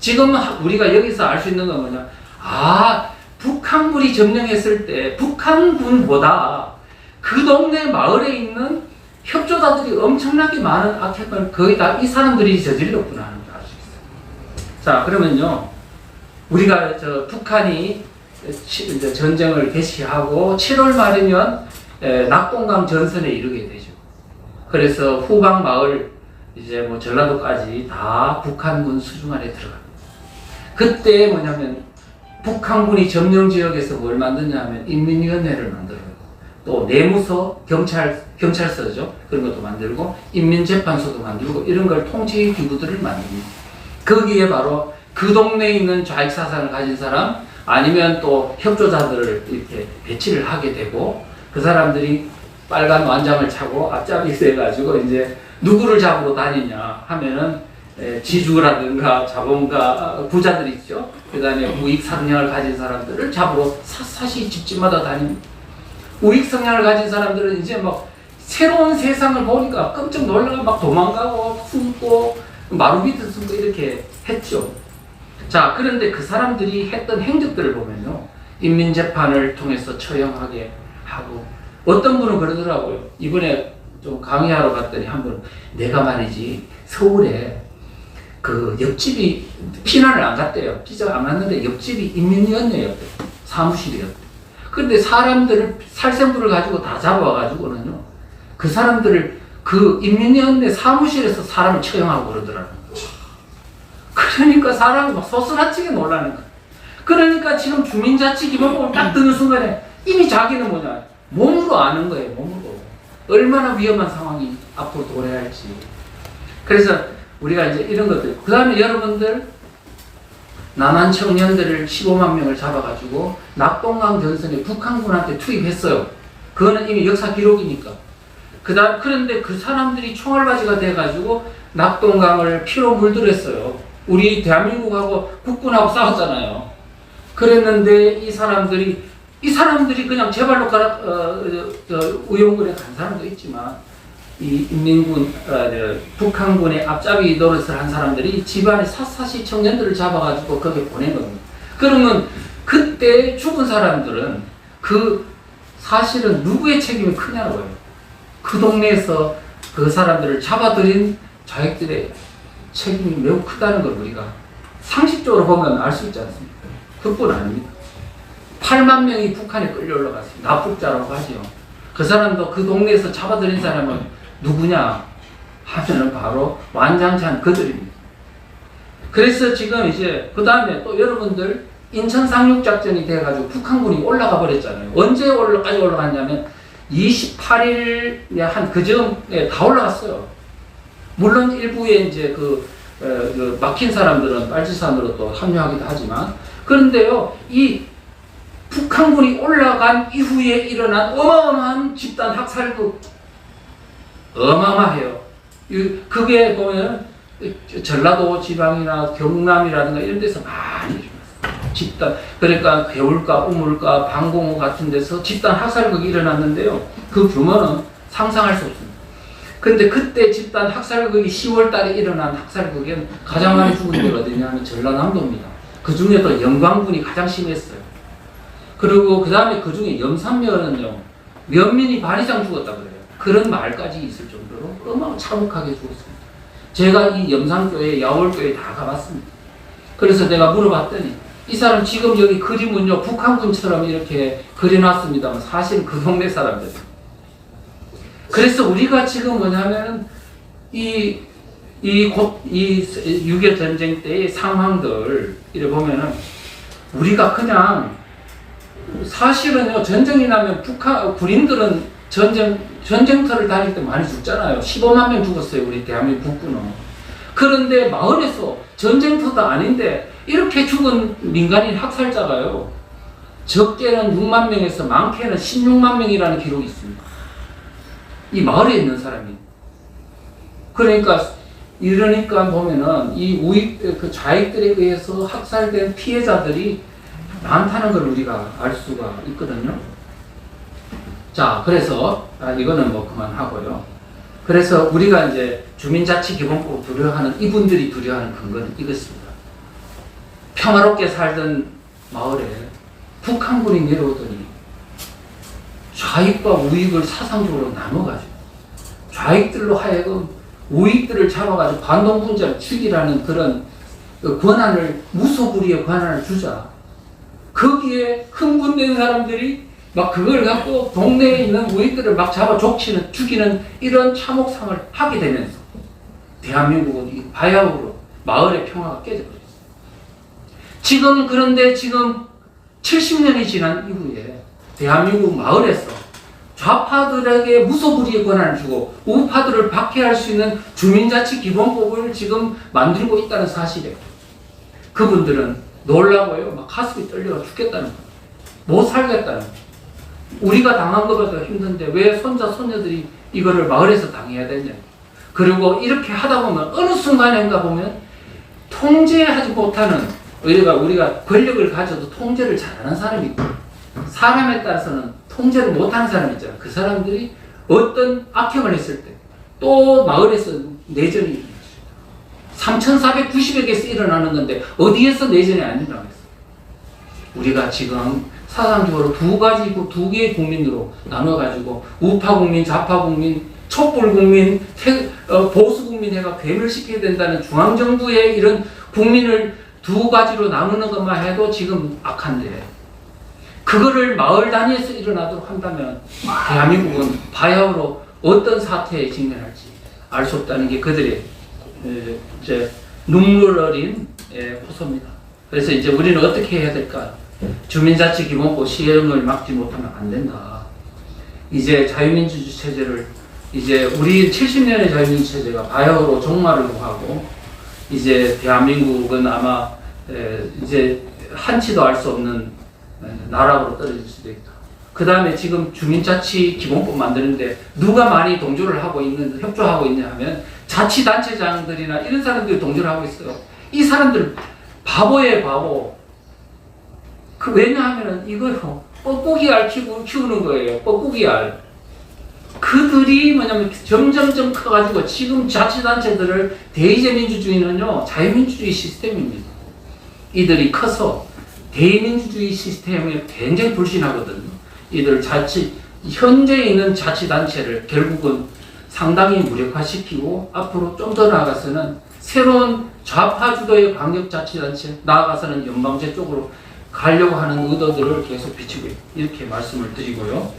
A: 지금 우리가 여기서 알 수 있는 건 뭐냐? 북한군이 점령했을 때 북한군보다 그 동네 마을에 있는 협조자들이 엄청나게 많은 악행을 거의 다 이 사람들이 저질렀구나 하는 걸 알 수 있어요. 자, 그러면요, 우리가 북한이 전쟁을 개시하고 7월 말이면 낙동강 전선에 이르게 되죠. 그래서 후방 마을 이제 뭐 전라도까지 다 북한군 수중 안에 들어갑니다. 그때 뭐냐면 북한군이 점령 지역에서 뭘 만드냐 하면 인민위원회를 만들어요. 또 내무서, 경찰서죠. 그런 것도 만들고 인민재판소도 만들고 이런 걸 통치 기구들을 만듭니다. 거기에 바로 그 동네에 있는 좌익 사상을 가진 사람 아니면 또 협조자들을 이렇게 배치를 하게 되고, 그 사람들이 빨간 완장을 차고 앞잡이 돼가지고 이제 누구를 잡으러 다니냐 하면은 지주라든가 자본가 부자들 있죠. 그 다음에 우익 성향을 가진 사람들을 잡으러 샅샅이 집집마다 다닙니다. 우익 성향을 가진 사람들은 이제 막 새로운 세상을 보니까 깜짝 놀라고 막 도망가고 숨고 마루 밑에 숨고 이렇게 했죠. 자, 그런데 그 사람들이 했던 행적들을 보면요, 인민재판을 통해서 처형하게 하고, 어떤 분은 그러더라고요. 이번에 좀 강의하러 갔더니 한 분은, 내가 말이지 서울에 그 옆집이 피난을 안 갔대요. 피자 안 갔는데 옆집이 인민위원회였대요. 사무실이었대요. 근데 사람들을 살생부를 가지고 다 잡아와가지고는요, 그 사람들을 그 인민위원회 사무실에서 사람을 처형하고 그러더라는 거예요. 그러니까 사람이 막 소스라치게 놀라는 거예요. 그러니까 지금 주민자치기본법을 딱 듣는 순간에 이미 자기는 뭐냐, 몸으로 아는 거예요. 몸으로 얼마나 위험한 상황이 앞으로 도래할지. 그래서 우리가 이제 이런 것들, 그 다음에 여러분들 남한 청년들을 15만 명을 잡아가지고 낙동강 전선에 북한군한테 투입했어요. 그거는 이미 역사 기록이니까. 그런데 그 사람들이 총알바지가 돼가지고 낙동강을 피로 물들였어요. 우리 대한민국하고 국군하고 싸웠잖아요. 그랬는데 이 사람들이 그냥 제발로 우영군에 간 사람도 있지만, 이 인민군, 북한군의 앞잡이 노릇을 한 사람들이 집안에 샅샅이 청년들을 잡아가지고 거기에 보낸 겁니다. 그러면 그때 죽은 사람들은 사실은 누구의 책임이 크냐고요. 그 동네에서 그 사람들을 잡아들인 자객들의 책임이 매우 크다는 걸 우리가 상식적으로 보면 알 수 있지 않습니까? 그뿐 아닙니다. 8만 명이 북한에 끌려 올라갔습니다. 납북자라고 하죠. 그 사람도 그 동네에서 잡아들인 사람은 누구냐 하면은 바로 완장찬 그들입니다. 그래서 지금 이제 그 다음에 또 여러분들 인천 상륙작전이 돼가지고 북한군이 올라가 버렸잖아요. 언제까지 올라갔냐면 28일 한 그즈음에 다 올라갔어요. 물론 일부에 이제 그 막힌 사람들은 빨치산으로 또 합류하기도 하지만, 그런데요, 이 북한군이 올라간 이후에 일어난 어마어마한 집단 학살극, 어마어마해요. 그게 보면 전라도 지방이나 경남이라든가 이런 데서 많이 일어났어요. 집단, 그러니까 개울가, 우물가, 방공호 같은 데서 집단 학살극이 일어났는데요. 그 규모는 상상할 수 없습니다. 근데 그때 집단 학살극이 10월 달에 일어난 학살극에는 가장 많이 죽은 데가 어디냐면 전라남도입니다. 그 중에도 영광군이 가장 심했어요. 그리고 그 다음에 그 중에 염산면은요, 면민이 반 이상 죽었다 그래요. 그런 말까지 있을 정도로 어마어마하게 참혹하게 죽었습니다. 제가 이 염산교회, 야월교회 다 가봤습니다. 그래서 내가 물어봤더니 이 사람 지금 여기 그림은요, 북한군처럼 이렇게 그려놨습니다만 사실 그 동네 사람들. 그래서 우리가 지금 뭐냐면 이 6.25 전쟁 때의 상황들 이래 보면은 우리가 그냥 사실은요, 전쟁이 나면 북한 군인들은 전쟁터를 다닐 때 많이 죽잖아요. 15만 명 죽었어요, 우리 대한민국 북군은. 그런데 마을에서 전쟁터도 아닌데 이렇게 죽은 민간인 학살자가요, 적게는 6만 명에서 많게는 16만 명이라는 기록이 있습니다. 이 마을에 있는 사람이. 이러니까 보면은 이 그 좌익들에 의해서 학살된 피해자들이 많다는 걸 우리가 알 수가 있거든요. 자, 그래서 이거는 뭐 그만하고요. 그래서 우리가 이제 주민자치기본법 두려워하는, 이분들이 두려워하는 근거는 이것입니다. 평화롭게 살던 마을에 북한군이 내려오더니 좌익과 우익을 사상적으로 나눠가지고 좌익들로 하여금 우익들을 잡아가지고 반동분자를 죽이라는 그런 권한을, 무소불위의 권한을 주자. 거기에 흥분된 사람들이 막 그걸 갖고 동네에 있는 우익들을 막 잡아 죽이는 이런 참혹상을 하게 되면서 대한민국은 바야흐로 마을의 평화가 깨져버렸어요. 그런데 지금 70년이 지난 이후에 대한민국 마을에서 좌파들에게 무소불위의 권한을 주고 우파들을 박해할 수 있는 주민자치기본법을 지금 만들고 있다는 사실에 그분들은 놀라고요. 막 가슴이 떨려 죽겠다는 거예요. 못 살겠다는 거예요. 우리가 당한 것보다 힘든데 왜 손자, 손녀들이 이거를 마을에서 당해야 되냐. 그리고 이렇게 하다 보면 어느 순간인가 보면 통제하지 못하는, 우리가 권력을 가져도 통제를 잘하는 사람이 있고 사람에 따라서는 통제를 못하는 사람이 있잖아요. 그 사람들이 어떤 악행을 했을 때 또 마을에서 내전이 일어났습니다. 3,490여 개에서 일어나는 건데 어디에서 내전이 안 일어나겠어요. 우리가 지금 사상적으로 두 개의 국민으로 나눠가지고 우파 국민, 좌파 국민, 촛불 국민, 보수 국민 해가 괴멸시켜야 된다는 중앙정부의 이런 국민을 두 가지로 나누는 것만 해도 지금 악한데, 그거를 마을 단위에서 일어나도록 한다면 대한민국은 바야흐로 어떤 사태에 직면할지 알 수 없다는 게 그들의 이제 눈물 어린 호소입니다. 그래서 이제 우리는 어떻게 해야 될까? 주민자치기본법 시행을 막지 못하면 안 된다. 이제 자유민주주의 체제를 이제 우리 70년의 자유민주 체제가 바야흐로 종말을 하고 이제 대한민국은 아마 이제 한치도 알 수 없는 나라로 떨어질 수도 있다. 그 다음에 지금 주민자치 기본법 만드는데 누가 많이 동조를 하고 있는, 협조하고 있냐 하면 자치단체장들이나 이런 사람들이 동조를 하고 있어요. 이 사람들 바보예요, 바보. 왜냐하면 이거요, 뻐꾸기 알 키우는 거예요. 뻐꾸기 알. 그들이 뭐냐면 점점점 커가지고 지금 자치단체들을 대의제민주주의는요, 자유민주주의 시스템입니다. 이들이 커서 대의민주주의 시스템에 굉장히 불신하거든요. 이들 현재 있는 자치단체를 결국은 상당히 무력화시키고 앞으로 좀 더 나아가서는 새로운 좌파 주도의 광역자치단체, 나아가서는 연방제 쪽으로 가려고 하는 의도들을 계속 비치고 이렇게 말씀을 드리고요.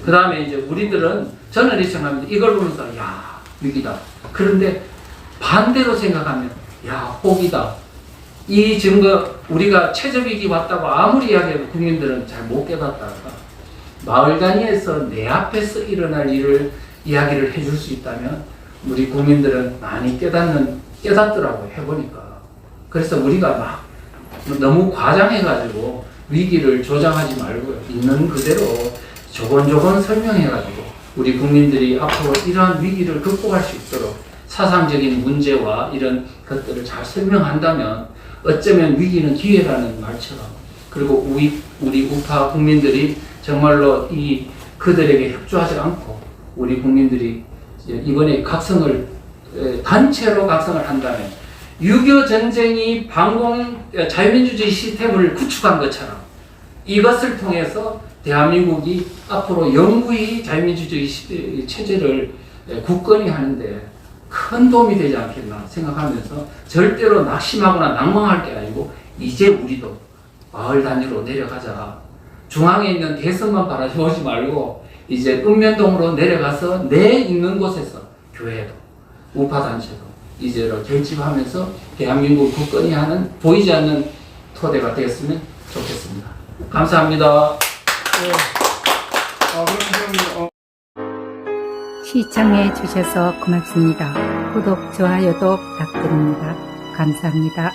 A: 그 다음에 이제 우리들은 저는 이렇게 생각합니다. 이걸 보면서 야, 위기다. 그런데 반대로 생각하면 야, 복이다. 이 증거 우리가 최저위기 왔다고 아무리 이야기해도 국민들은 잘 못 깨닫다가 마을 단위에서 내 앞에서 일어날 일을 이야기를 해줄 수 있다면 우리 국민들은 많이 깨닫더라고요. 해보니까. 그래서 우리가 막 너무 과장해가지고 위기를 조장하지 말고요. 있는 그대로 조곤조곤 설명해가지고 우리 국민들이 앞으로 이러한 위기를 극복할 수 있도록 사상적인 문제와 이런 것들을 잘 설명한다면 어쩌면 위기는 기회라는 말처럼, 그리고 우리 우파 국민들이 정말로 그들에게 협조하지 않고 우리 국민들이 이번에 각성을 단체로 각성을 한다면 6.25 전쟁이 자유민주주의 시스템을 구축한 것처럼 이것을 통해서 대한민국이 앞으로 영구히 자유민주주의 체제를 굳건히 하는데 큰 도움이 되지 않겠나 생각하면서 절대로 낙심하거나 낭망할 게 아니고 이제 우리도 마을 단위로 내려가자. 중앙에 있는 대선만 바라보지 말고 이제 읍면동으로 내려가서 내 있는 곳에서 교회도 우파단체도 이제로 결집하면서 대한민국을 굳건히 하는 보이지 않는 토대가 되었으면 좋겠습니다. 감사합니다.
B: 시청해 주셔서 고맙습니다. 구독, 좋아요도 부탁드립니다. 감사합니다.